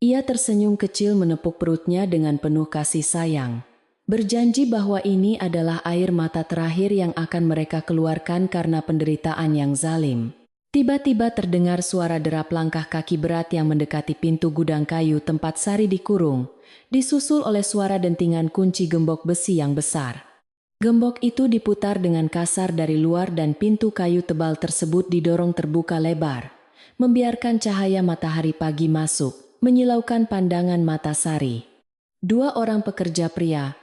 Ia tersenyum kecil menepuk perutnya dengan penuh kasih sayang, berjanji bahwa ini adalah air mata terakhir yang akan mereka keluarkan karena penderitaan yang zalim. Tiba-tiba terdengar suara derap langkah kaki berat yang mendekati pintu gudang kayu tempat Sari dikurung, disusul oleh suara dentingan kunci gembok besi yang besar. Gembok itu diputar dengan kasar dari luar dan pintu kayu tebal tersebut didorong terbuka lebar, membiarkan cahaya matahari pagi masuk, menyilaukan pandangan mata Sari. Dua orang pekerja pria,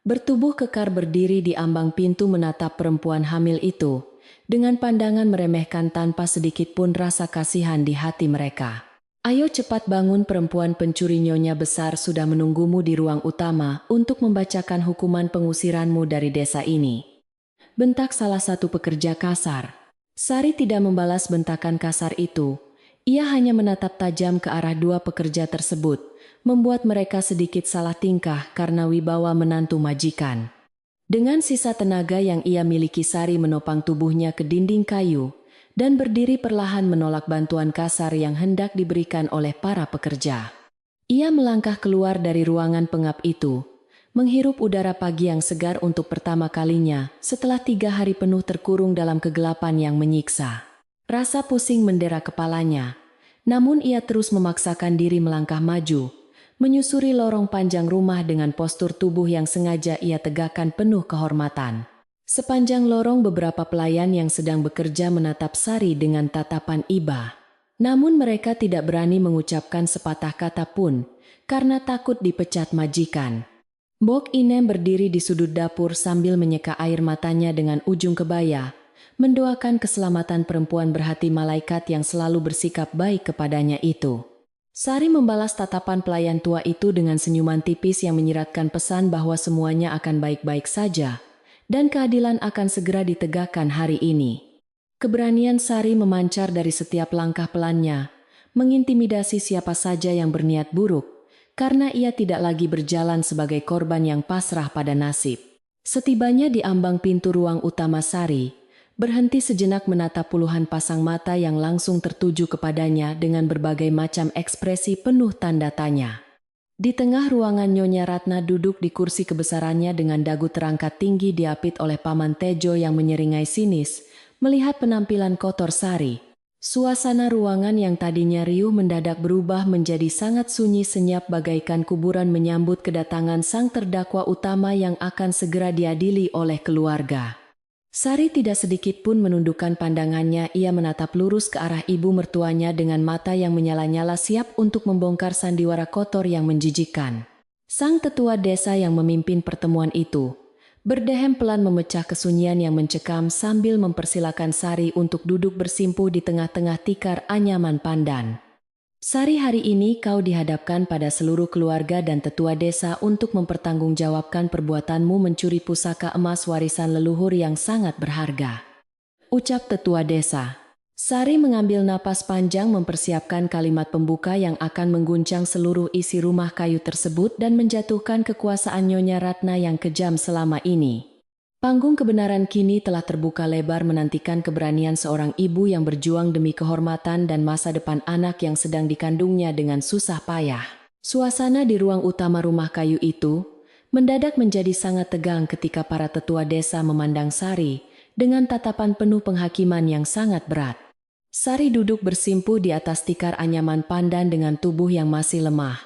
bertubuh kekar, berdiri di ambang pintu menatap perempuan hamil itu, dengan pandangan meremehkan tanpa sedikit pun rasa kasihan di hati mereka. Ayo cepat bangun, perempuan pencuri, Nyonya besar sudah menunggumu di ruang utama untuk membacakan hukuman pengusiranmu dari desa ini. Bentak salah satu pekerja kasar. Sari tidak membalas bentakan kasar itu. Ia hanya menatap tajam ke arah dua pekerja tersebut, membuat mereka sedikit salah tingkah karena wibawa menantu majikan. Dengan sisa tenaga yang ia miliki, Sari menopang tubuhnya ke dinding kayu dan berdiri perlahan menolak bantuan kasar yang hendak diberikan oleh para pekerja. Ia melangkah keluar dari ruangan pengap itu, menghirup udara pagi yang segar untuk pertama kalinya setelah 3 hari penuh terkurung dalam kegelapan yang menyiksa. Rasa pusing mendera kepalanya, namun ia terus memaksakan diri melangkah maju, menyusuri lorong panjang rumah dengan postur tubuh yang sengaja ia tegakkan penuh kehormatan. Sepanjang lorong beberapa pelayan yang sedang bekerja menatap Sari dengan tatapan iba. Namun mereka tidak berani mengucapkan sepatah kata pun, karena takut dipecat majikan. Mbok Inem berdiri di sudut dapur sambil menyeka air matanya dengan ujung kebaya, mendoakan keselamatan perempuan berhati malaikat yang selalu bersikap baik kepadanya itu. Sari membalas tatapan pelayan tua itu dengan senyuman tipis yang menyiratkan pesan bahwa semuanya akan baik-baik saja, dan keadilan akan segera ditegakkan hari ini. Keberanian Sari memancar dari setiap langkah pelannya, mengintimidasi siapa saja yang berniat buruk, karena ia tidak lagi berjalan sebagai korban yang pasrah pada nasib. Setibanya di ambang pintu ruang utama Sari, berhenti sejenak menatap puluhan pasang mata yang langsung tertuju kepadanya dengan berbagai macam ekspresi penuh tanda tanya. Di tengah ruangan Nyonya Ratna duduk di kursi kebesarannya dengan dagu terangkat tinggi diapit oleh Paman Tejo yang menyeringai sinis, melihat penampilan kotor Sari. Suasana ruangan yang tadinya riuh mendadak berubah menjadi sangat sunyi senyap bagaikan kuburan menyambut kedatangan sang terdakwa utama yang akan segera diadili oleh keluarga. Sari tidak sedikit pun menundukkan pandangannya, ia menatap lurus ke arah ibu mertuanya dengan mata yang menyala-nyala siap untuk membongkar sandiwara kotor yang menjijikkan. Sang tetua desa yang memimpin pertemuan itu, berdehem pelan memecah kesunyian yang mencekam sambil mempersilakan Sari untuk duduk bersimpuh di tengah-tengah tikar anyaman pandan. Sari, hari ini kau dihadapkan pada seluruh keluarga dan tetua desa untuk mempertanggungjawabkan perbuatanmu mencuri pusaka emas warisan leluhur yang sangat berharga. Ucap tetua desa. Sari mengambil napas panjang mempersiapkan kalimat pembuka yang akan mengguncang seluruh isi rumah kayu tersebut dan menjatuhkan kekuasaan Nyonya Ratna yang kejam selama ini. Panggung kebenaran kini telah terbuka lebar menantikan keberanian seorang ibu yang berjuang demi kehormatan dan masa depan anak yang sedang dikandungnya dengan susah payah. Suasana di ruang utama rumah kayu itu mendadak menjadi sangat tegang ketika para tetua desa memandang Sari dengan tatapan penuh penghakiman yang sangat berat. Sari duduk bersimpuh di atas tikar anyaman pandan dengan tubuh yang masih lemah.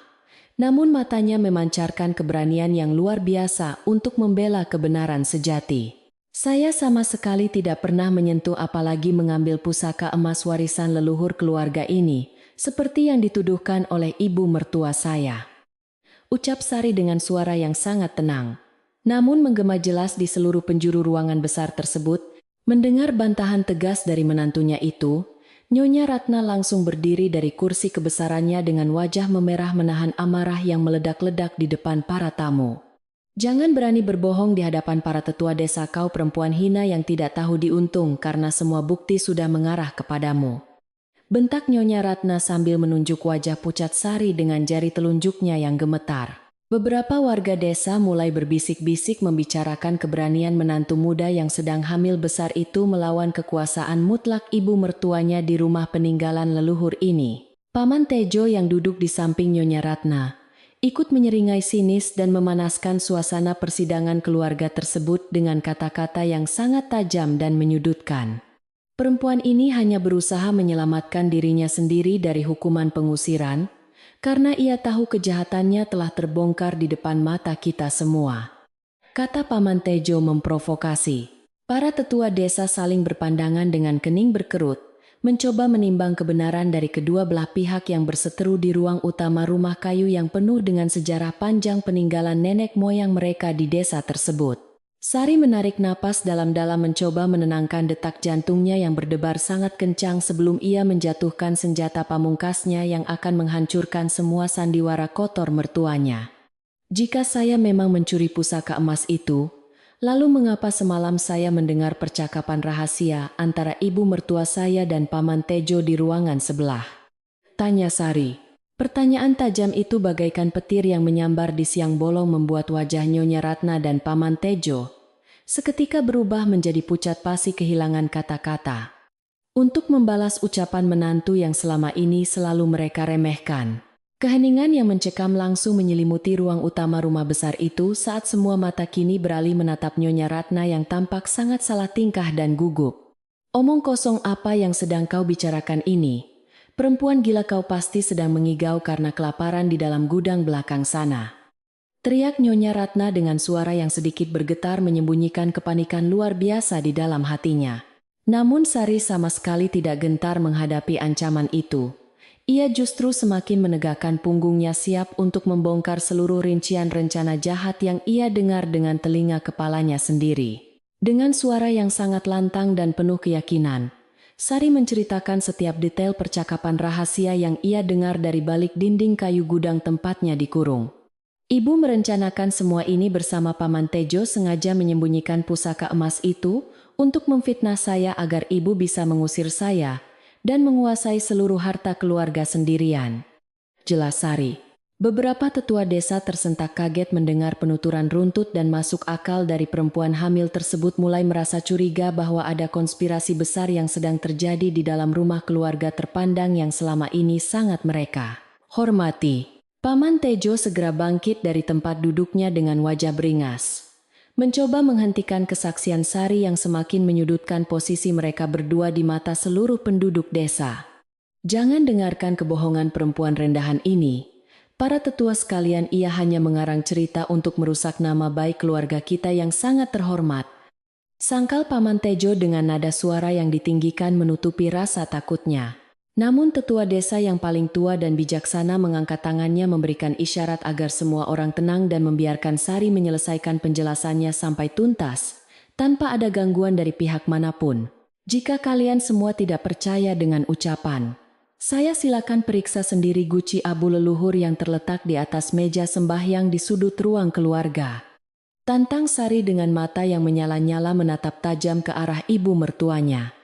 Namun matanya memancarkan keberanian yang luar biasa untuk membela kebenaran sejati. Saya sama sekali tidak pernah menyentuh apalagi mengambil pusaka emas warisan leluhur keluarga ini, seperti yang dituduhkan oleh ibu mertua saya. Ucap Sari dengan suara yang sangat tenang. Namun menggema jelas di seluruh penjuru ruangan besar tersebut. Mendengar bantahan tegas dari menantunya itu, Nyonya Ratna langsung berdiri dari kursi kebesarannya dengan wajah memerah menahan amarah yang meledak-ledak di depan para tamu. Jangan berani berbohong di hadapan para tetua desa, kau perempuan hina yang tidak tahu diuntung karena semua bukti sudah mengarah kepadamu. Bentak Nyonya Ratna sambil menunjuk wajah pucat Sari dengan jari telunjuknya yang gemetar. Beberapa warga desa mulai berbisik-bisik membicarakan keberanian menantu muda yang sedang hamil besar itu melawan kekuasaan mutlak ibu mertuanya di rumah peninggalan leluhur ini. Paman Tejo yang duduk di samping Nyonya Ratna ikut menyeringai sinis dan memanaskan suasana persidangan keluarga tersebut dengan kata-kata yang sangat tajam dan menyudutkan. Perempuan ini hanya berusaha menyelamatkan dirinya sendiri dari hukuman pengusiran, karena ia tahu kejahatannya telah terbongkar di depan mata kita semua. Kata Paman Tejo memprovokasi. Para tetua desa saling berpandangan dengan kening berkerut, mencoba menimbang kebenaran dari kedua belah pihak yang berseteru di ruang utama rumah kayu yang penuh dengan sejarah panjang peninggalan nenek moyang mereka di desa tersebut. Sari menarik napas dalam-dalam mencoba menenangkan detak jantungnya yang berdebar sangat kencang sebelum ia menjatuhkan senjata pamungkasnya yang akan menghancurkan semua sandiwara kotor mertuanya. Jika saya memang mencuri pusaka emas itu, lalu mengapa semalam saya mendengar percakapan rahasia antara ibu mertua saya dan Paman Tejo di ruangan sebelah? Tanya Sari. Pertanyaan tajam itu bagaikan petir yang menyambar di siang bolong membuat wajah Nyonya Ratna dan Paman Tejo seketika berubah menjadi pucat pasi kehilangan kata-kata. Untuk membalas ucapan menantu yang selama ini selalu mereka remehkan. Keheningan yang mencekam langsung menyelimuti ruang utama rumah besar itu saat semua mata kini beralih menatap Nyonya Ratna yang tampak sangat salah tingkah dan gugup. Omong kosong apa yang sedang kau bicarakan ini? Perempuan gila, kau pasti sedang mengigau karena kelaparan di dalam gudang belakang sana. Teriak Nyonya Ratna dengan suara yang sedikit bergetar menyembunyikan kepanikan luar biasa di dalam hatinya. Namun Sari sama sekali tidak gentar menghadapi ancaman itu. Ia justru semakin menegakkan punggungnya siap untuk membongkar seluruh rincian rencana jahat yang ia dengar dengan telinga kepalanya sendiri. Dengan suara yang sangat lantang dan penuh keyakinan, Sari menceritakan setiap detail percakapan rahasia yang ia dengar dari balik dinding kayu gudang tempatnya dikurung. Ibu merencanakan semua ini bersama Paman Tejo, sengaja menyembunyikan pusaka emas itu untuk memfitnah saya agar ibu bisa mengusir saya dan menguasai seluruh harta keluarga sendirian. Jelas Sari. Beberapa tetua desa tersentak kaget mendengar penuturan runtut dan masuk akal dari perempuan hamil tersebut, mulai merasa curiga bahwa ada konspirasi besar yang sedang terjadi di dalam rumah keluarga terpandang yang selama ini sangat mereka hormati. Paman Tejo segera bangkit dari tempat duduknya dengan wajah beringas. Mencoba menghentikan kesaksian Sari yang semakin menyudutkan posisi mereka berdua di mata seluruh penduduk desa. Jangan dengarkan kebohongan perempuan rendahan ini. Para tetua sekalian, ia hanya mengarang cerita untuk merusak nama baik keluarga kita yang sangat terhormat. Sangkal Paman Tejo dengan nada suara yang ditinggikan menutupi rasa takutnya. Namun tetua desa yang paling tua dan bijaksana mengangkat tangannya memberikan isyarat agar semua orang tenang dan membiarkan Sari menyelesaikan penjelasannya sampai tuntas, tanpa ada gangguan dari pihak manapun. Jika kalian semua tidak percaya dengan ucapan saya, silakan periksa sendiri guci abu leluhur yang terletak di atas meja sembahyang di sudut ruang keluarga. Tantang Sari dengan mata yang menyala-nyala menatap tajam ke arah ibu mertuanya.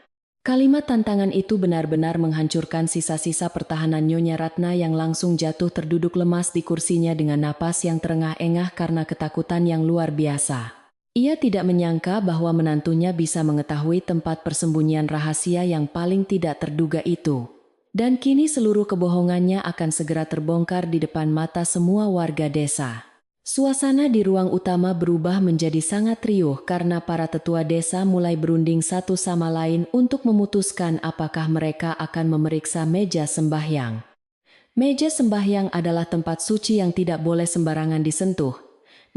Kalimat tantangan itu benar-benar menghancurkan sisa-sisa pertahanan Nyonya Ratna yang langsung jatuh terduduk lemas di kursinya dengan napas yang terengah-engah karena ketakutan yang luar biasa. Ia tidak menyangka bahwa menantunya bisa mengetahui tempat persembunyian rahasia yang paling tidak terduga itu. Dan kini seluruh kebohongannya akan segera terbongkar di depan mata semua warga desa. Suasana di ruang utama berubah menjadi sangat riuh karena para tetua desa mulai berunding satu sama lain untuk memutuskan apakah mereka akan memeriksa meja sembahyang. Meja sembahyang adalah tempat suci yang tidak boleh sembarangan disentuh.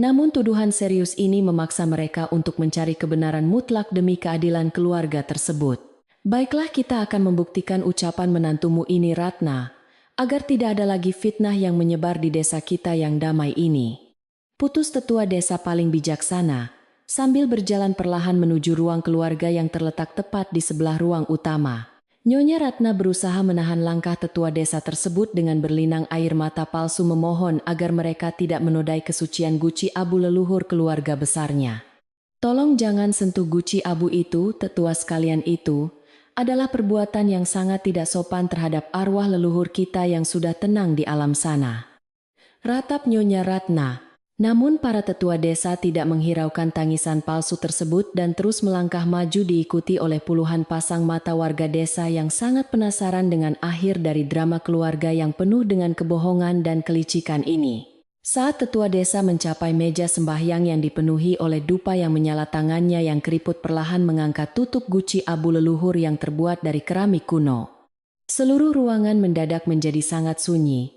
Namun tuduhan serius ini memaksa mereka untuk mencari kebenaran mutlak demi keadilan keluarga tersebut. Baiklah, kita akan membuktikan ucapan menantumu ini, Ratna, agar tidak ada lagi fitnah yang menyebar di desa kita yang damai ini. Putus tetua desa paling bijaksana, sambil berjalan perlahan menuju ruang keluarga yang terletak tepat di sebelah ruang utama. Nyonya Ratna berusaha menahan langkah tetua desa tersebut dengan berlinang air mata palsu memohon agar mereka tidak menodai kesucian guci abu leluhur keluarga besarnya. Tolong jangan sentuh guci abu itu, tetua sekalian, itu adalah perbuatan yang sangat tidak sopan terhadap arwah leluhur kita yang sudah tenang di alam sana. Ratap Nyonya Ratna. Namun para tetua desa tidak menghiraukan tangisan palsu tersebut dan terus melangkah maju diikuti oleh puluhan pasang mata warga desa yang sangat penasaran dengan akhir dari drama keluarga yang penuh dengan kebohongan dan kelicikan ini. Saat tetua desa mencapai meja sembahyang yang dipenuhi oleh dupa yang menyala, tangannya yang keriput perlahan mengangkat tutup guci abu leluhur yang terbuat dari keramik kuno. Seluruh ruangan mendadak menjadi sangat sunyi.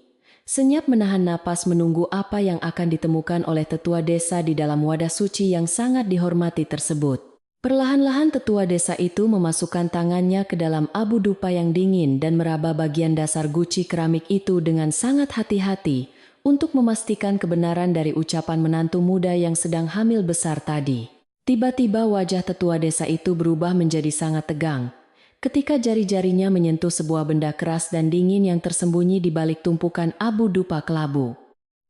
Senyap menahan napas menunggu apa yang akan ditemukan oleh tetua desa di dalam wadah suci yang sangat dihormati tersebut. Perlahan-lahan tetua desa itu memasukkan tangannya ke dalam abu dupa yang dingin dan meraba bagian dasar guci keramik itu dengan sangat hati-hati untuk memastikan kebenaran dari ucapan menantu muda yang sedang hamil besar tadi. Tiba-tiba wajah tetua desa itu berubah menjadi sangat tegang ketika jari-jarinya menyentuh sebuah benda keras dan dingin yang tersembunyi di balik tumpukan abu dupa kelabu.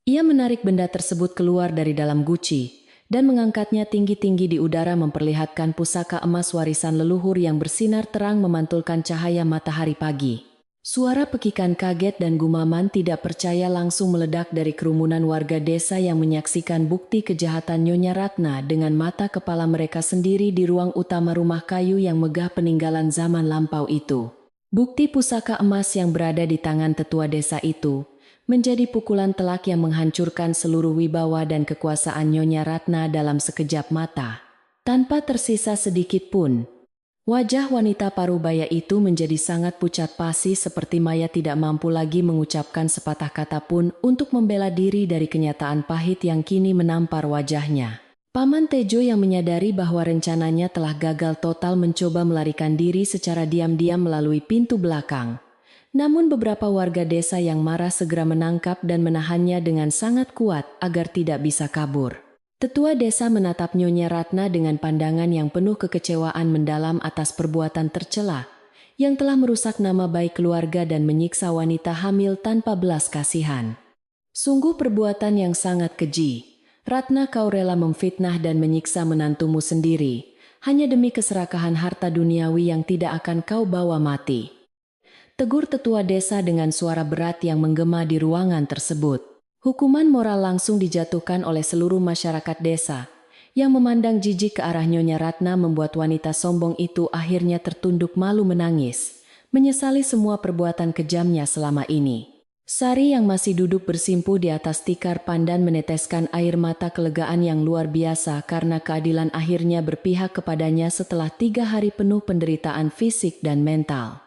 Ia menarik benda tersebut keluar dari dalam guci dan mengangkatnya tinggi-tinggi di udara, memperlihatkan pusaka emas warisan leluhur yang bersinar terang memantulkan cahaya matahari pagi. Suara pekikan kaget dan gumaman tidak percaya langsung meledak dari kerumunan warga desa yang menyaksikan bukti kejahatan Nyonya Ratna dengan mata kepala mereka sendiri di ruang utama rumah kayu yang megah peninggalan zaman lampau itu. Bukti pusaka emas yang berada di tangan tetua desa itu menjadi pukulan telak yang menghancurkan seluruh wibawa dan kekuasaan Nyonya Ratna dalam sekejap mata. Tanpa tersisa sedikit pun, wajah wanita parubaya itu menjadi sangat pucat pasi, seperti Maya tidak mampu lagi mengucapkan sepatah kata pun untuk membela diri dari kenyataan pahit yang kini menampar wajahnya. Paman Tejo yang menyadari bahwa rencananya telah gagal total mencoba melarikan diri secara diam-diam melalui pintu belakang. Namun beberapa warga desa yang marah segera menangkap dan menahannya dengan sangat kuat agar tidak bisa kabur. Tetua desa menatap Nyonya Ratna dengan pandangan yang penuh kekecewaan mendalam atas perbuatan tercela yang telah merusak nama baik keluarga dan menyiksa wanita hamil tanpa belas kasihan. Sungguh perbuatan yang sangat keji. Ratna, kau rela memfitnah dan menyiksa menantumu sendiri, hanya demi keserakahan harta duniawi yang tidak akan kau bawa mati. Tegur tetua desa dengan suara berat yang menggema di ruangan tersebut. Hukuman moral langsung dijatuhkan oleh seluruh masyarakat desa. Yang memandang jijik ke arah Nyonya Ratna membuat wanita sombong itu akhirnya tertunduk malu menangis, menyesali semua perbuatan kejamnya selama ini. Sari yang masih duduk bersimpuh di atas tikar pandan meneteskan air mata kelegaan yang luar biasa karena keadilan akhirnya berpihak kepadanya setelah 3 hari penuh penderitaan fisik dan mental.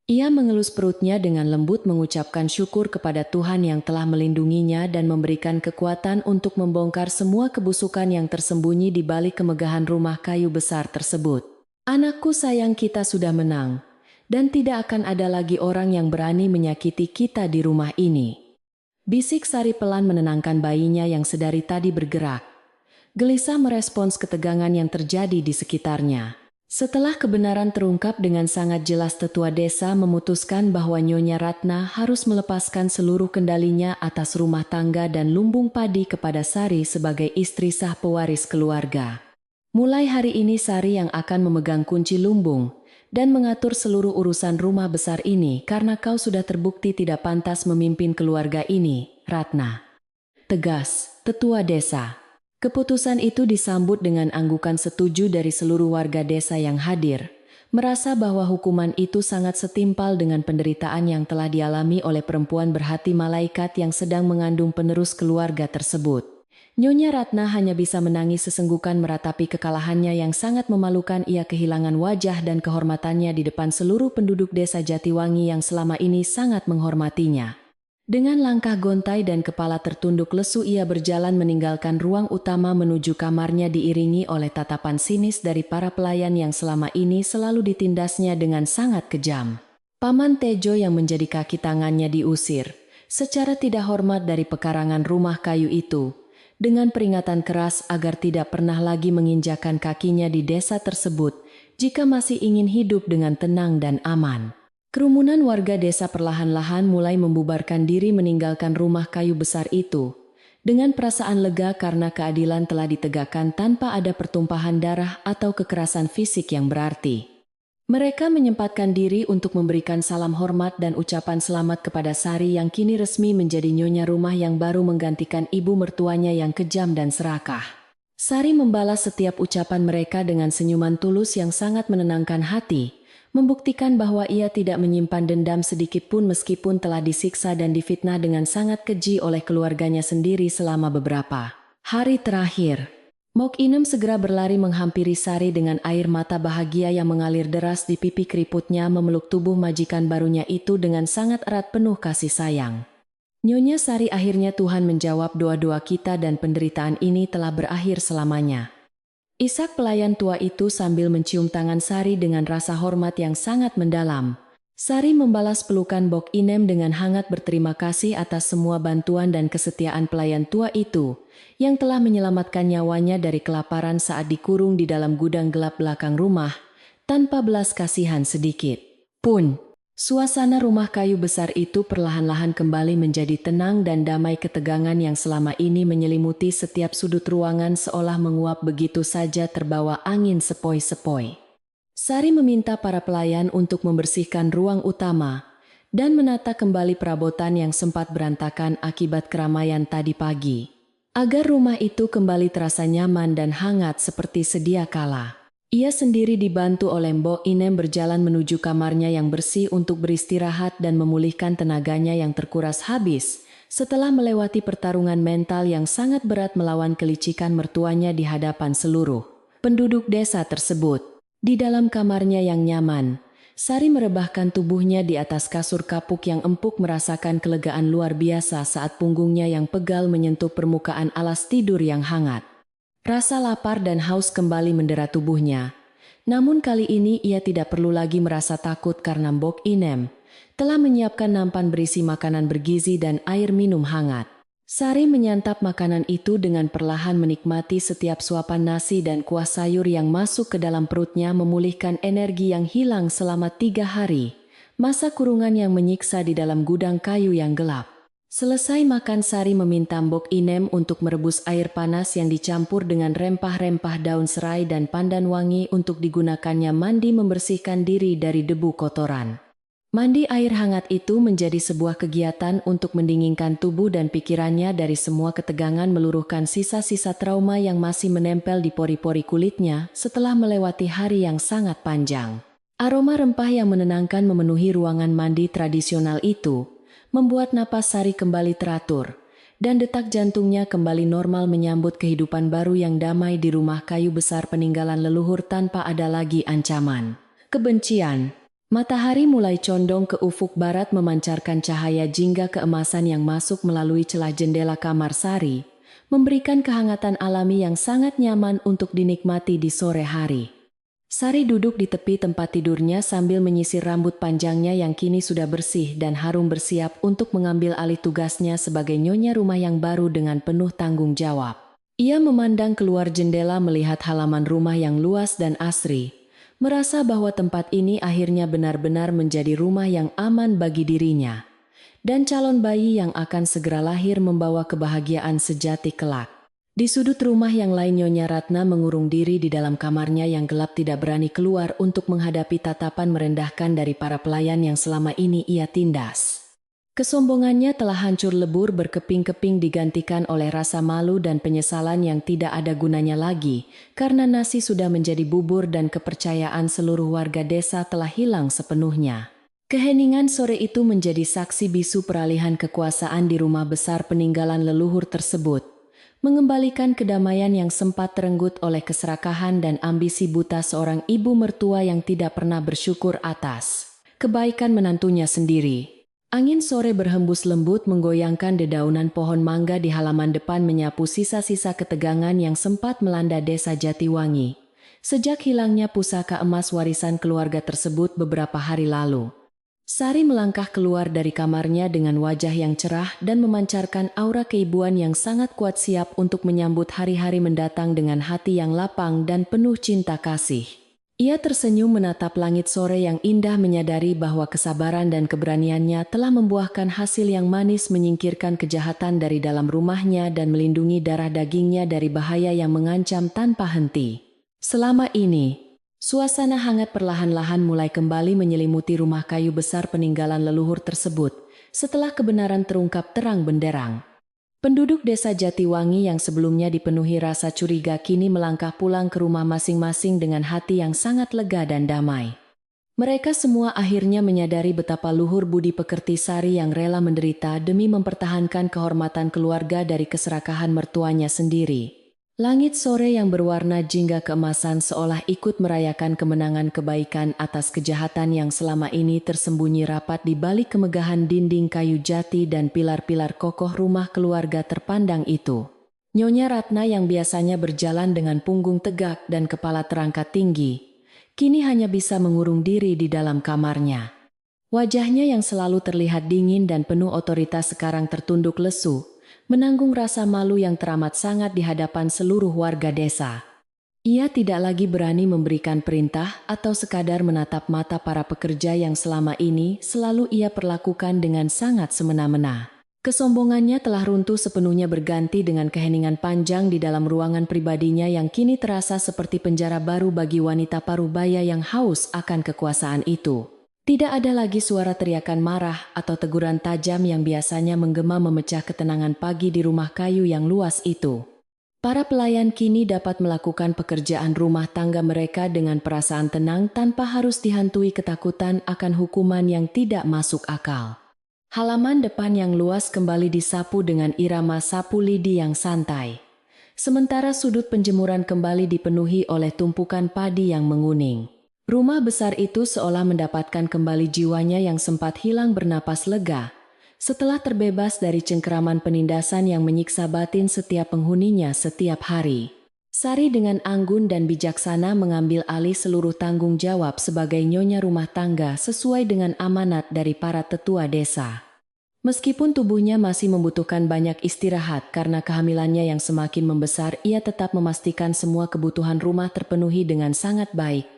Ia mengelus perutnya dengan lembut mengucapkan syukur kepada Tuhan yang telah melindunginya dan memberikan kekuatan untuk membongkar semua kebusukan yang tersembunyi di balik kemegahan rumah kayu besar tersebut. Anakku sayang, kita sudah menang, dan tidak akan ada lagi orang yang berani menyakiti kita di rumah ini. Bisik Sari pelan menenangkan bayinya yang sedari tadi bergerak. Gelisah merespons ketegangan yang terjadi di sekitarnya. Setelah kebenaran terungkap dengan sangat jelas, tetua desa memutuskan bahwa Nyonya Ratna harus melepaskan seluruh kendalinya atas rumah tangga dan lumbung padi kepada Sari sebagai istri sah pewaris keluarga. Mulai hari ini Sari yang akan memegang kunci lumbung dan mengatur seluruh urusan rumah besar ini karena kau sudah terbukti tidak pantas memimpin keluarga ini, Ratna. Tegas tetua desa. Keputusan itu disambut dengan anggukan setuju dari seluruh warga desa yang hadir, merasa bahwa hukuman itu sangat setimpal dengan penderitaan yang telah dialami oleh perempuan berhati malaikat yang sedang mengandung penerus keluarga tersebut. Nyonya Ratna hanya bisa menangis sesenggukan meratapi kekalahannya yang sangat memalukan. Ia kehilangan wajah dan kehormatannya di depan seluruh penduduk desa Jatiwangi yang selama ini sangat menghormatinya. Dengan langkah gontai dan kepala tertunduk lesu ia berjalan meninggalkan ruang utama menuju kamarnya diiringi oleh tatapan sinis dari para pelayan yang selama ini selalu ditindasnya dengan sangat kejam. Paman Tejo yang menjadi kaki tangannya diusir, secara tidak hormat dari pekarangan rumah kayu itu, dengan peringatan keras agar tidak pernah lagi menginjakan kakinya di desa tersebut jika masih ingin hidup dengan tenang dan aman. Kerumunan warga desa perlahan-lahan mulai membubarkan diri meninggalkan rumah kayu besar itu, dengan perasaan lega karena keadilan telah ditegakkan tanpa ada pertumpahan darah atau kekerasan fisik yang berarti. Mereka menyempatkan diri untuk memberikan salam hormat dan ucapan selamat kepada Sari yang kini resmi menjadi nyonya rumah yang baru menggantikan ibu mertuanya yang kejam dan serakah. Sari membalas setiap ucapan mereka dengan senyuman tulus yang sangat menenangkan hati, membuktikan bahwa ia tidak menyimpan dendam sedikit pun meskipun telah disiksa dan difitnah dengan sangat keji oleh keluarganya sendiri selama beberapa hari terakhir. Mok Inem segera berlari menghampiri Sari dengan air mata bahagia yang mengalir deras di pipi keriputnya memeluk tubuh majikan barunya itu dengan sangat erat penuh kasih sayang. Nyonya Sari, akhirnya Tuhan menjawab doa-doa kita dan penderitaan ini telah berakhir selamanya. Isak pelayan tua itu sambil mencium tangan Sari dengan rasa hormat yang sangat mendalam. Sari membalas pelukan Bok Inem dengan hangat berterima kasih atas semua bantuan dan kesetiaan pelayan tua itu, yang telah menyelamatkan nyawanya dari kelaparan saat dikurung di dalam gudang gelap belakang rumah, tanpa belas kasihan sedikit pun. Suasana rumah kayu besar itu perlahan-lahan kembali menjadi tenang dan damai. Ketegangan yang selama ini menyelimuti setiap sudut ruangan seolah menguap begitu saja terbawa angin sepoi-sepoi. Sari meminta para pelayan untuk membersihkan ruang utama dan menata kembali perabotan yang sempat berantakan akibat keramaian tadi pagi, agar rumah itu kembali terasa nyaman dan hangat seperti sedia kala. Ia sendiri dibantu oleh Mbok Inem berjalan menuju kamarnya yang bersih untuk beristirahat dan memulihkan tenaganya yang terkuras habis setelah melewati pertarungan mental yang sangat berat melawan kelicikan mertuanya di hadapan seluruh penduduk desa tersebut. Di dalam kamarnya yang nyaman, Sari merebahkan tubuhnya di atas kasur kapuk yang empuk, merasakan kelegaan luar biasa saat punggungnya yang pegal menyentuh permukaan alas tidur yang hangat. Rasa lapar dan haus kembali mendera tubuhnya. Namun kali ini ia tidak perlu lagi merasa takut karena Mbok Inem telah menyiapkan nampan berisi makanan bergizi dan air minum hangat. Sari menyantap makanan itu dengan perlahan, menikmati setiap suapan nasi dan kuah sayur yang masuk ke dalam perutnya, memulihkan energi yang hilang selama 3 hari. Masa kurungan yang menyiksa di dalam gudang kayu yang gelap. Selesai makan, Sari meminta Mbok Inem untuk merebus air panas yang dicampur dengan rempah-rempah daun serai dan pandan wangi untuk digunakannya mandi membersihkan diri dari debu kotoran. Mandi air hangat itu menjadi sebuah kegiatan untuk mendinginkan tubuh dan pikirannya dari semua ketegangan, meluruhkan sisa-sisa trauma yang masih menempel di pori-pori kulitnya setelah melewati hari yang sangat panjang. Aroma rempah yang menenangkan memenuhi ruangan mandi tradisional itu membuat napas Sari kembali teratur, dan detak jantungnya kembali normal menyambut kehidupan baru yang damai di rumah kayu besar peninggalan leluhur tanpa ada lagi ancaman kebencian. Matahari mulai condong ke ufuk barat memancarkan cahaya jingga keemasan yang masuk melalui celah jendela kamar Sari, memberikan kehangatan alami yang sangat nyaman untuk dinikmati di sore hari. Sari duduk di tepi tempat tidurnya sambil menyisir rambut panjangnya yang kini sudah bersih dan harum, bersiap untuk mengambil alih tugasnya sebagai nyonya rumah yang baru dengan penuh tanggung jawab. Ia memandang keluar jendela melihat halaman rumah yang luas dan asri, merasa bahwa tempat ini akhirnya benar-benar menjadi rumah yang aman bagi dirinya dan calon bayi yang akan segera lahir membawa kebahagiaan sejati kelak. Di sudut rumah yang lain, Nyonya Ratna mengurung diri di dalam kamarnya yang gelap, tidak berani keluar untuk menghadapi tatapan merendahkan dari para pelayan yang selama ini ia tindas. Kesombongannya telah hancur lebur, berkeping-keping digantikan oleh rasa malu dan penyesalan yang tidak ada gunanya lagi, karena nasi sudah menjadi bubur dan kepercayaan seluruh warga desa telah hilang sepenuhnya. Keheningan sore itu menjadi saksi bisu peralihan kekuasaan di rumah besar peninggalan leluhur tersebut, mengembalikan kedamaian yang sempat terenggut oleh keserakahan dan ambisi buta seorang ibu mertua yang tidak pernah bersyukur atas kebaikan menantunya sendiri. Angin sore berhembus lembut menggoyangkan dedaunan pohon mangga di halaman depan, menyapu sisa-sisa ketegangan yang sempat melanda desa Jatiwangi sejak hilangnya pusaka emas warisan keluarga tersebut beberapa hari lalu. Sari melangkah keluar dari kamarnya dengan wajah yang cerah dan memancarkan aura keibuan yang sangat kuat, siap untuk menyambut hari-hari mendatang dengan hati yang lapang dan penuh cinta kasih. Ia tersenyum menatap langit sore yang indah, menyadari bahwa kesabaran dan keberaniannya telah membuahkan hasil yang manis, menyingkirkan kejahatan dari dalam rumahnya dan melindungi darah dagingnya dari bahaya yang mengancam tanpa henti. Selama ini, suasana hangat perlahan-lahan mulai kembali menyelimuti rumah kayu besar peninggalan leluhur tersebut setelah kebenaran terungkap terang benderang. Penduduk desa Jatiwangi yang sebelumnya dipenuhi rasa curiga kini melangkah pulang ke rumah masing-masing dengan hati yang sangat lega dan damai. Mereka semua akhirnya menyadari betapa luhur budi pekerti Sari yang rela menderita demi mempertahankan kehormatan keluarga dari keserakahan mertuanya sendiri. Langit sore yang berwarna jingga keemasan seolah ikut merayakan kemenangan kebaikan atas kejahatan yang selama ini tersembunyi rapat di balik kemegahan dinding kayu jati dan pilar-pilar kokoh rumah keluarga terpandang itu. Nyonya Ratna yang biasanya berjalan dengan punggung tegak dan kepala terangkat tinggi, kini hanya bisa mengurung diri di dalam kamarnya. Wajahnya yang selalu terlihat dingin dan penuh otoritas sekarang tertunduk lesu, menanggung rasa malu yang teramat sangat di hadapan seluruh warga desa. Ia tidak lagi berani memberikan perintah atau sekadar menatap mata para pekerja yang selama ini selalu ia perlakukan dengan sangat semena-mena. Kesombongannya telah runtuh sepenuhnya, berganti dengan keheningan panjang di dalam ruangan pribadinya yang kini terasa seperti penjara baru bagi wanita parubaya yang haus akan kekuasaan itu. Tidak ada lagi suara teriakan marah atau teguran tajam yang biasanya menggema memecah ketenangan pagi di rumah kayu yang luas itu. Para pelayan kini dapat melakukan pekerjaan rumah tangga mereka dengan perasaan tenang tanpa harus dihantui ketakutan akan hukuman yang tidak masuk akal. Halaman depan yang luas kembali disapu dengan irama sapu lidi yang santai. Sementara sudut penjemuran kembali dipenuhi oleh tumpukan padi yang menguning. Rumah besar itu seolah mendapatkan kembali jiwanya yang sempat hilang, bernapas lega setelah terbebas dari cengkeraman penindasan yang menyiksa batin setiap penghuninya setiap hari. Sari dengan anggun dan bijaksana mengambil alih seluruh tanggung jawab sebagai nyonya rumah tangga sesuai dengan amanat dari para tetua desa. Meskipun tubuhnya masih membutuhkan banyak istirahat karena kehamilannya yang semakin membesar, ia tetap memastikan semua kebutuhan rumah terpenuhi dengan sangat baik.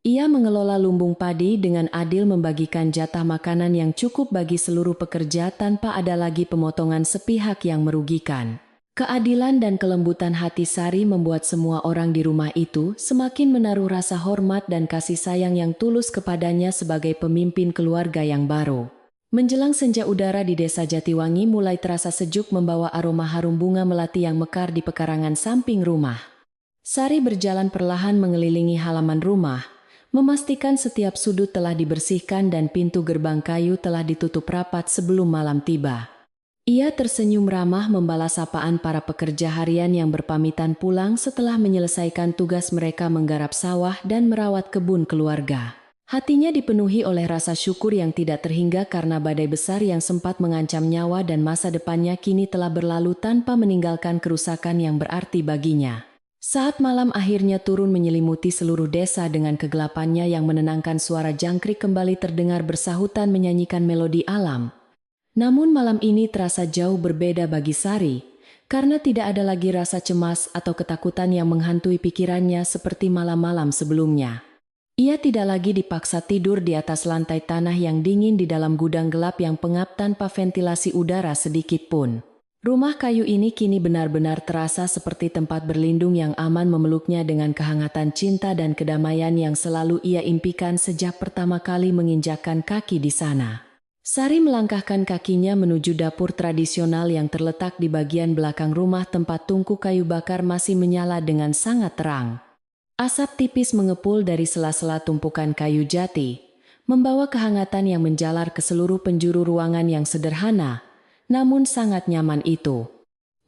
Ia mengelola lumbung padi dengan adil, membagikan jatah makanan yang cukup bagi seluruh pekerja tanpa ada lagi pemotongan sepihak yang merugikan. Keadilan dan kelembutan hati Sari membuat semua orang di rumah itu semakin menaruh rasa hormat dan kasih sayang yang tulus kepadanya sebagai pemimpin keluarga yang baru. Menjelang senja, udara di desa Jatiwangi mulai terasa sejuk, membawa aroma harum bunga melati yang mekar di pekarangan samping rumah. Sari berjalan perlahan mengelilingi halaman rumah, memastikan setiap sudut telah dibersihkan dan pintu gerbang kayu telah ditutup rapat sebelum malam tiba. Ia tersenyum ramah membalas sapaan para pekerja harian yang berpamitan pulang setelah menyelesaikan tugas mereka menggarap sawah dan merawat kebun keluarga. Hatinya dipenuhi oleh rasa syukur yang tidak terhingga karena badai besar yang sempat mengancam nyawa dan masa depannya kini telah berlalu tanpa meninggalkan kerusakan yang berarti baginya. Saat malam akhirnya turun menyelimuti seluruh desa dengan kegelapannya yang menenangkan, suara jangkrik kembali terdengar bersahutan menyanyikan melodi alam. Namun malam ini terasa jauh berbeda bagi Sari, karena tidak ada lagi rasa cemas atau ketakutan yang menghantui pikirannya seperti malam-malam sebelumnya. Ia tidak lagi dipaksa tidur di atas lantai tanah yang dingin di dalam gudang gelap yang pengap tanpa ventilasi udara sedikit pun. Rumah kayu ini kini benar-benar terasa seperti tempat berlindung yang aman, memeluknya dengan kehangatan cinta dan kedamaian yang selalu ia impikan sejak pertama kali menginjakkan kaki di sana. Sari melangkahkan kakinya menuju dapur tradisional yang terletak di bagian belakang rumah, tempat tungku kayu bakar masih menyala dengan sangat terang. Asap tipis mengepul dari sela-sela tumpukan kayu jati, membawa kehangatan yang menjalar ke seluruh penjuru ruangan yang sederhana, namun sangat nyaman itu.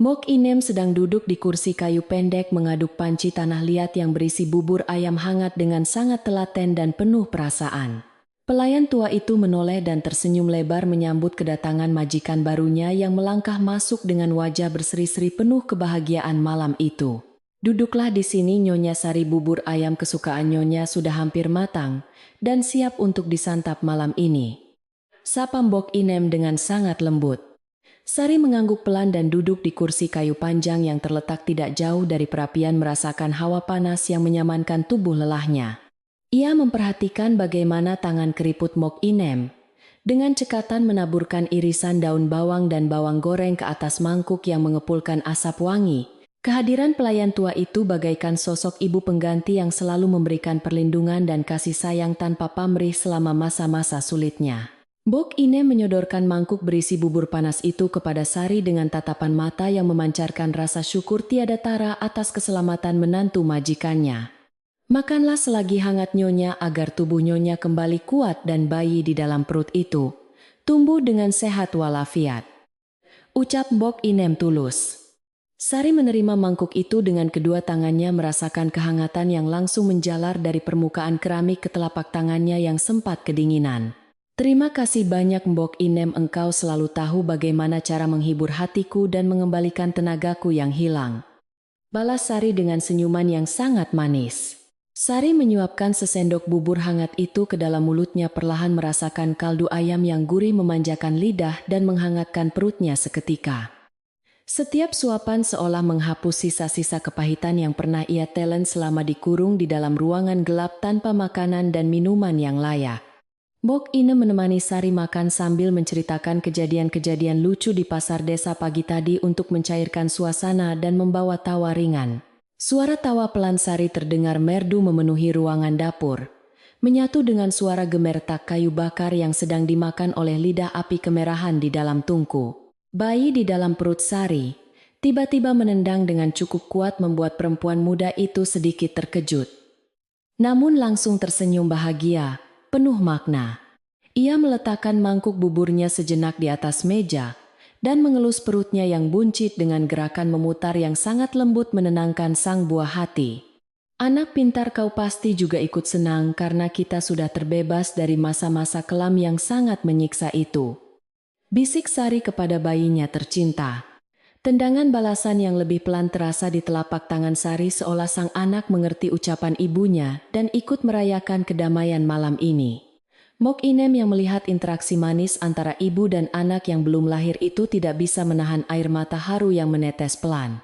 Mbok Inem sedang duduk di kursi kayu pendek mengaduk panci tanah liat yang berisi bubur ayam hangat dengan sangat telaten dan penuh perasaan. Pelayan tua itu menoleh dan tersenyum lebar menyambut kedatangan majikan barunya yang melangkah masuk dengan wajah berseri-seri penuh kebahagiaan malam itu. "Duduklah di sini Nyonya Sari, bubur ayam kesukaan Nyonya sudah hampir matang dan siap untuk disantap malam ini," sapa Mbok Inem dengan sangat lembut. Sari mengangguk pelan dan duduk di kursi kayu panjang yang terletak tidak jauh dari perapian, merasakan hawa panas yang menyamankan tubuh lelahnya. Ia memperhatikan bagaimana tangan keriput Mbok Inem dengan cekatan menaburkan irisan daun bawang dan bawang goreng ke atas mangkuk yang mengepulkan asap wangi. Kehadiran pelayan tua itu bagaikan sosok ibu pengganti yang selalu memberikan perlindungan dan kasih sayang tanpa pamrih selama masa-masa sulitnya. Mbok Inem menyodorkan mangkuk berisi bubur panas itu kepada Sari dengan tatapan mata yang memancarkan rasa syukur tiada tara atas keselamatan menantu majikannya. "Makanlah selagi hangat Nyonya, agar tubuh Nyonya kembali kuat dan bayi di dalam perut itu tumbuh dengan sehat walafiat," ucap Mbok Inem tulus. Sari menerima mangkuk itu dengan kedua tangannya, merasakan kehangatan yang langsung menjalar dari permukaan keramik ke telapak tangannya yang sempat kedinginan. "Terima kasih banyak Mbok Inem, engkau selalu tahu bagaimana cara menghibur hatiku dan mengembalikan tenagaku yang hilang," balas Sari dengan senyuman yang sangat manis. Sari menyuapkan sesendok bubur hangat itu ke dalam mulutnya, perlahan merasakan kaldu ayam yang gurih memanjakan lidah dan menghangatkan perutnya seketika. Setiap suapan seolah menghapus sisa-sisa kepahitan yang pernah ia telan selama dikurung di dalam ruangan gelap tanpa makanan dan minuman yang layak. Mbok Inem menemani Sari makan sambil menceritakan kejadian-kejadian lucu di pasar desa pagi tadi untuk mencairkan suasana dan membawa tawa ringan. Suara tawa pelan Sari terdengar merdu memenuhi ruangan dapur, menyatu dengan suara gemertak kayu bakar yang sedang dimakan oleh lidah api kemerahan di dalam tungku. Bayi di dalam perut Sari tiba-tiba menendang dengan cukup kuat, membuat perempuan muda itu sedikit terkejut. Namun langsung tersenyum bahagia, penuh makna. Ia meletakkan mangkuk buburnya sejenak di atas meja dan mengelus perutnya yang buncit dengan gerakan memutar yang sangat lembut, menenangkan sang buah hati. "Anak pintar, kau pasti juga ikut senang karena kita sudah terbebas dari masa-masa kelam yang sangat menyiksa itu," bisik Sari kepada bayinya tercinta. Tendangan balasan yang lebih pelan terasa di telapak tangan Sari, seolah sang anak mengerti ucapan ibunya dan ikut merayakan kedamaian malam ini. Mbok Inem yang melihat interaksi manis antara ibu dan anak yang belum lahir itu tidak bisa menahan air mata haru yang menetes pelan.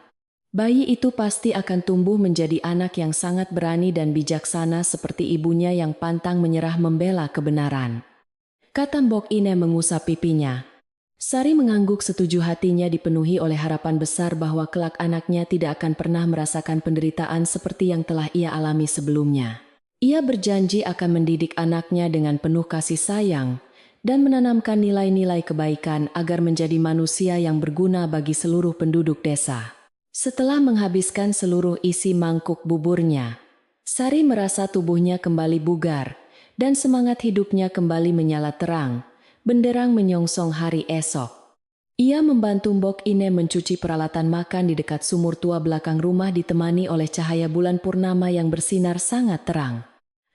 Bayi itu pasti akan tumbuh menjadi anak yang sangat berani dan bijaksana seperti ibunya yang pantang menyerah membela kebenaran. Kata Mbok Ine mengusap pipinya. Sari mengangguk, setuju, hatinya dipenuhi oleh harapan besar bahwa kelak anaknya tidak akan pernah merasakan penderitaan seperti yang telah ia alami sebelumnya. Ia berjanji akan mendidik anaknya dengan penuh kasih sayang dan menanamkan nilai-nilai kebaikan agar menjadi manusia yang berguna bagi seluruh penduduk desa. Setelah menghabiskan seluruh isi mangkuk buburnya, Sari merasa tubuhnya kembali bugar dan semangat hidupnya kembali menyala terang, benderang menyongsong hari esok. Ia membantu Mbok Ine mencuci peralatan makan di dekat sumur tua belakang rumah ditemani oleh cahaya bulan purnama yang bersinar sangat terang.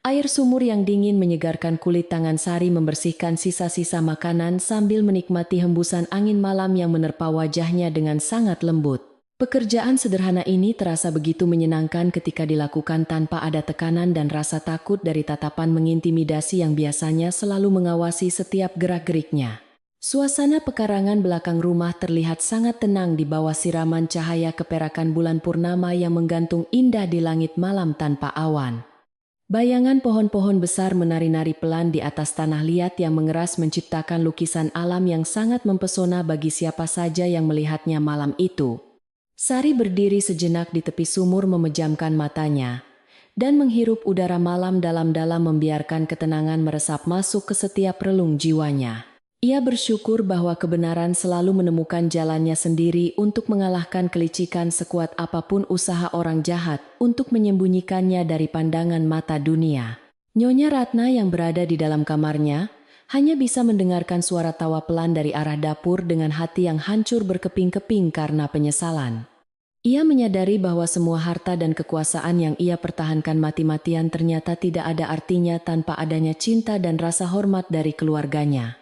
Air sumur yang dingin menyegarkan kulit tangan Sari membersihkan sisa-sisa makanan sambil menikmati hembusan angin malam yang menerpa wajahnya dengan sangat lembut. Pekerjaan sederhana ini terasa begitu menyenangkan ketika dilakukan tanpa ada tekanan dan rasa takut dari tatapan mengintimidasi yang biasanya selalu mengawasi setiap gerak-geriknya. Suasana pekarangan belakang rumah terlihat sangat tenang di bawah siraman cahaya keperakan bulan purnama yang menggantung indah di langit malam tanpa awan. Bayangan pohon-pohon besar menari-nari pelan di atas tanah liat yang mengeras menciptakan lukisan alam yang sangat mempesona bagi siapa saja yang melihatnya malam itu. Sari berdiri sejenak di tepi sumur memejamkan matanya dan menghirup udara malam dalam-dalam membiarkan ketenangan meresap masuk ke setiap relung jiwanya. Ia bersyukur bahwa kebenaran selalu menemukan jalannya sendiri untuk mengalahkan kelicikan sekuat apapun usaha orang jahat untuk menyembunyikannya dari pandangan mata dunia. Nyonya Ratna yang berada di dalam kamarnya hanya bisa mendengarkan suara tawa pelan dari arah dapur dengan hati yang hancur berkeping-keping karena penyesalan. Ia menyadari bahwa semua harta dan kekuasaan yang ia pertahankan mati-matian ternyata tidak ada artinya tanpa adanya cinta dan rasa hormat dari keluarganya.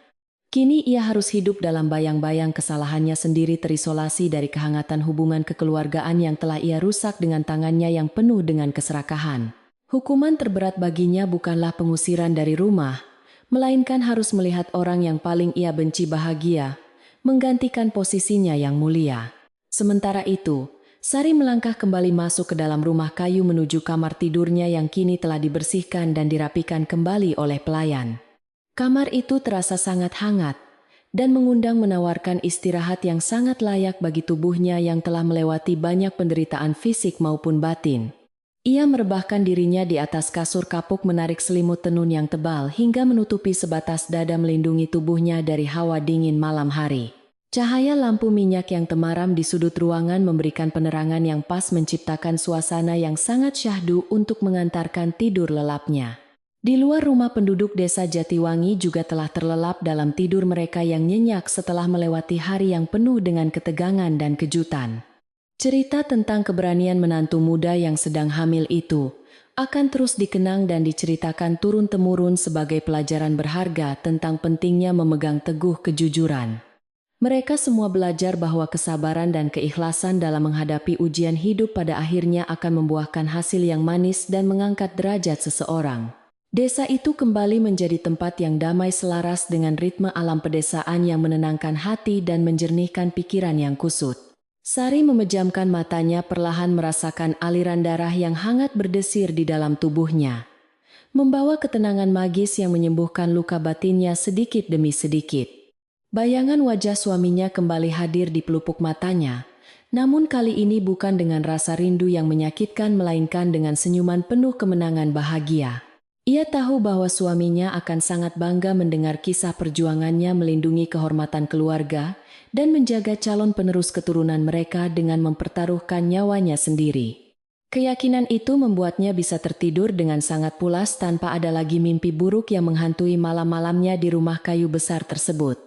Kini ia harus hidup dalam bayang-bayang kesalahannya sendiri, terisolasi dari kehangatan hubungan kekeluargaan yang telah ia rusak dengan tangannya yang penuh dengan keserakahan. Hukuman terberat baginya bukanlah pengusiran dari rumah, melainkan harus melihat orang yang paling ia benci bahagia, menggantikan posisinya yang mulia. Sementara itu, Sari melangkah kembali masuk ke dalam rumah kayu menuju kamar tidurnya yang kini telah dibersihkan dan dirapikan kembali oleh pelayan. Kamar itu terasa sangat hangat dan mengundang menawarkan istirahat yang sangat layak bagi tubuhnya yang telah melewati banyak penderitaan fisik maupun batin. Ia merebahkan dirinya di atas kasur kapuk, menarik selimut tenun yang tebal hingga menutupi sebatas dada melindungi tubuhnya dari hawa dingin malam hari. Cahaya lampu minyak yang temaram di sudut ruangan memberikan penerangan yang pas menciptakan suasana yang sangat syahdu untuk mengantarkan tidur lelapnya. Di luar rumah penduduk desa Jatiwangi juga telah terlelap dalam tidur mereka yang nyenyak setelah melewati hari yang penuh dengan ketegangan dan kejutan. Cerita tentang keberanian menantu muda yang sedang hamil itu akan terus dikenang dan diceritakan turun-temurun sebagai pelajaran berharga tentang pentingnya memegang teguh kejujuran. Mereka semua belajar bahwa kesabaran dan keikhlasan dalam menghadapi ujian hidup pada akhirnya akan membuahkan hasil yang manis dan mengangkat derajat seseorang. Desa itu kembali menjadi tempat yang damai selaras dengan ritme alam pedesaan yang menenangkan hati dan menjernihkan pikiran yang kusut. Sari memejamkan matanya, perlahan merasakan aliran darah yang hangat berdesir di dalam tubuhnya, membawa ketenangan magis yang menyembuhkan luka batinnya sedikit demi sedikit. Bayangan wajah suaminya kembali hadir di pelupuk matanya, namun kali ini bukan dengan rasa rindu yang menyakitkan melainkan dengan senyuman penuh kemenangan bahagia. Ia tahu bahwa suaminya akan sangat bangga mendengar kisah perjuangannya melindungi kehormatan keluarga dan menjaga calon penerus keturunan mereka dengan mempertaruhkan nyawanya sendiri. Keyakinan itu membuatnya bisa tertidur dengan sangat pulas tanpa ada lagi mimpi buruk yang menghantui malam-malamnya di rumah kayu besar tersebut.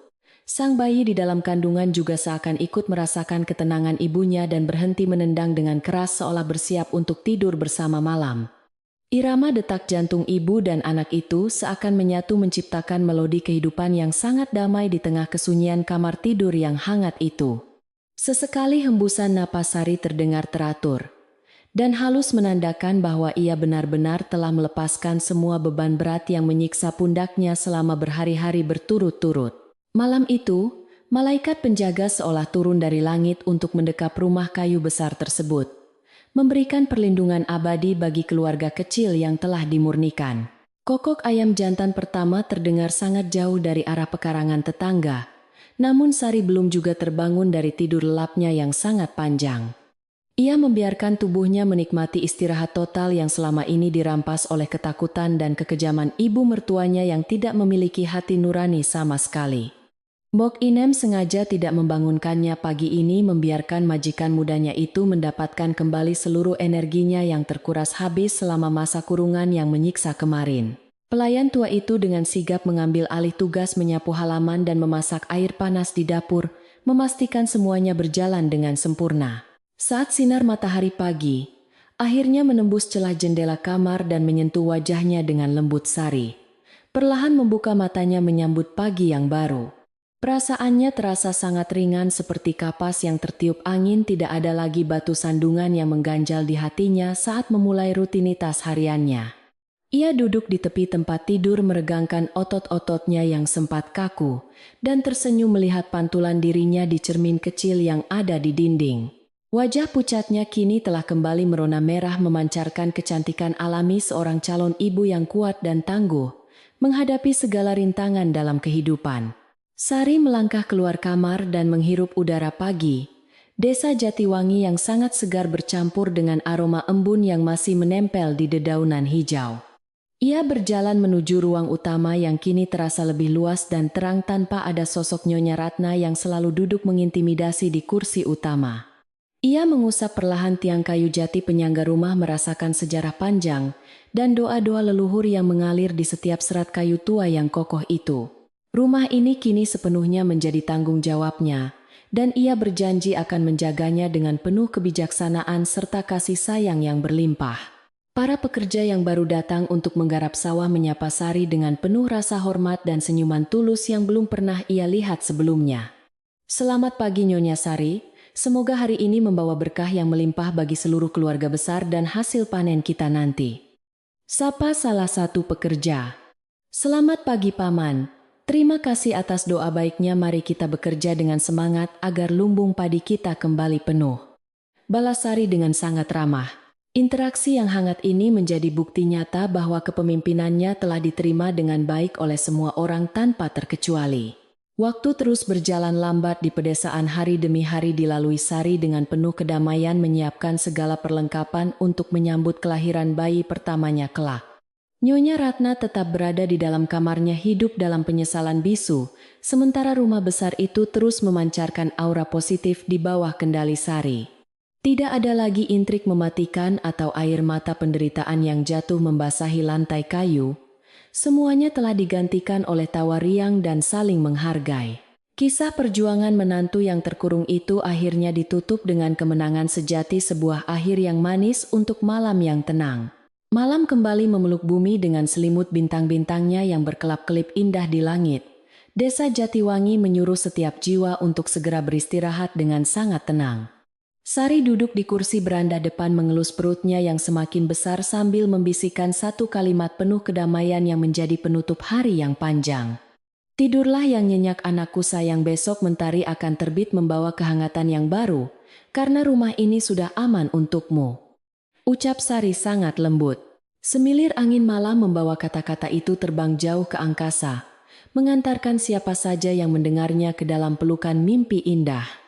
Sang bayi di dalam kandungan juga seakan ikut merasakan ketenangan ibunya dan berhenti menendang dengan keras seolah bersiap untuk tidur bersama malam. Irama detak jantung ibu dan anak itu seakan menyatu menciptakan melodi kehidupan yang sangat damai di tengah kesunyian kamar tidur yang hangat itu. Sesekali hembusan napas Sari terdengar teratur dan halus menandakan bahwa ia benar-benar telah melepaskan semua beban berat yang menyiksa pundaknya selama berhari-hari berturut-turut. Malam itu, Malaikat penjaga seolah turun dari langit untuk mendekap rumah kayu besar tersebut, memberikan perlindungan abadi bagi keluarga kecil yang telah dimurnikan. Kokok ayam jantan pertama terdengar sangat jauh dari arah pekarangan tetangga, namun Sari belum juga terbangun dari tidur lelapnya yang sangat panjang. Ia membiarkan tubuhnya menikmati istirahat total yang selama ini dirampas oleh ketakutan dan kekejaman ibu mertuanya yang tidak memiliki hati nurani sama sekali. Mbok Inem sengaja tidak membangunkannya pagi ini, membiarkan majikan mudanya itu mendapatkan kembali seluruh energinya yang terkuras habis selama masa kurungan yang menyiksa kemarin. Pelayan tua itu dengan sigap mengambil alih tugas menyapu halaman dan memasak air panas di dapur, memastikan semuanya berjalan dengan sempurna. Saat sinar matahari pagi akhirnya menembus celah jendela kamar dan menyentuh wajahnya dengan lembut, Sari perlahan membuka matanya menyambut pagi yang baru. Perasaannya terasa sangat ringan seperti kapas yang tertiup angin. Tidak ada lagi batu sandungan yang mengganjal di hatinya saat memulai rutinitas hariannya. Ia duduk di tepi tempat tidur meregangkan otot-ototnya yang sempat kaku dan tersenyum melihat pantulan dirinya di cermin kecil yang ada di dinding. Wajah pucatnya kini telah kembali merona merah, memancarkan kecantikan alami seorang calon ibu yang kuat dan tangguh menghadapi segala rintangan dalam kehidupan. Sari melangkah keluar kamar dan menghirup udara pagi. Desa Jatiwangi yang sangat segar bercampur dengan aroma embun yang masih menempel di dedaunan hijau. Ia berjalan menuju ruang utama yang kini terasa lebih luas dan terang tanpa ada sosok Nyonya Ratna yang selalu duduk mengintimidasi di kursi utama. Ia mengusap perlahan tiang kayu jati penyangga rumah, merasakan sejarah panjang dan doa-doa leluhur yang mengalir di setiap serat kayu tua yang kokoh itu. Rumah ini kini sepenuhnya menjadi tanggung jawabnya, dan ia berjanji akan menjaganya dengan penuh kebijaksanaan serta kasih sayang yang berlimpah. Para pekerja yang baru datang untuk menggarap sawah menyapa Sari dengan penuh rasa hormat dan senyuman tulus yang belum pernah ia lihat sebelumnya. "Selamat pagi Nyonya Sari, semoga hari ini membawa berkah yang melimpah bagi seluruh keluarga besar dan hasil panen kita nanti," sapa salah satu pekerja. "Selamat pagi Paman. Terima kasih atas doa baiknya, mari kita bekerja dengan semangat agar lumbung padi kita kembali penuh," balas Sari dengan sangat ramah. Interaksi yang hangat ini menjadi bukti nyata bahwa kepemimpinannya telah diterima dengan baik oleh semua orang tanpa terkecuali. Waktu terus berjalan lambat di pedesaan. Hari demi hari dilalui Sari dengan penuh kedamaian, menyiapkan segala perlengkapan untuk menyambut kelahiran bayi pertamanya kelak. Nyonya Ratna tetap berada di dalam kamarnya hidup dalam penyesalan bisu, sementara rumah besar itu terus memancarkan aura positif di bawah kendali Sari. Tidak ada lagi intrik mematikan atau air mata penderitaan yang jatuh membasahi lantai kayu. Semuanya telah digantikan oleh tawa riang dan saling menghargai. Kisah perjuangan menantu yang terkurung itu akhirnya ditutup dengan kemenangan sejati, sebuah akhir yang manis untuk malam yang tenang. Malam kembali memeluk bumi dengan selimut bintang-bintangnya yang berkelap-kelip indah di langit. Desa Jatiwangi menyuruh setiap jiwa untuk segera beristirahat dengan sangat tenang. Sari duduk di kursi beranda depan mengelus perutnya yang semakin besar sambil membisikkan satu kalimat penuh kedamaian yang menjadi penutup hari yang panjang. "Tidurlah yang nyenyak anakku sayang, besok mentari akan terbit membawa kehangatan yang baru, karena rumah ini sudah aman untukmu," ucap Sari sangat lembut. Semilir angin malam membawa kata-kata itu terbang jauh ke angkasa, mengantarkan siapa saja yang mendengarnya ke dalam pelukan mimpi indah.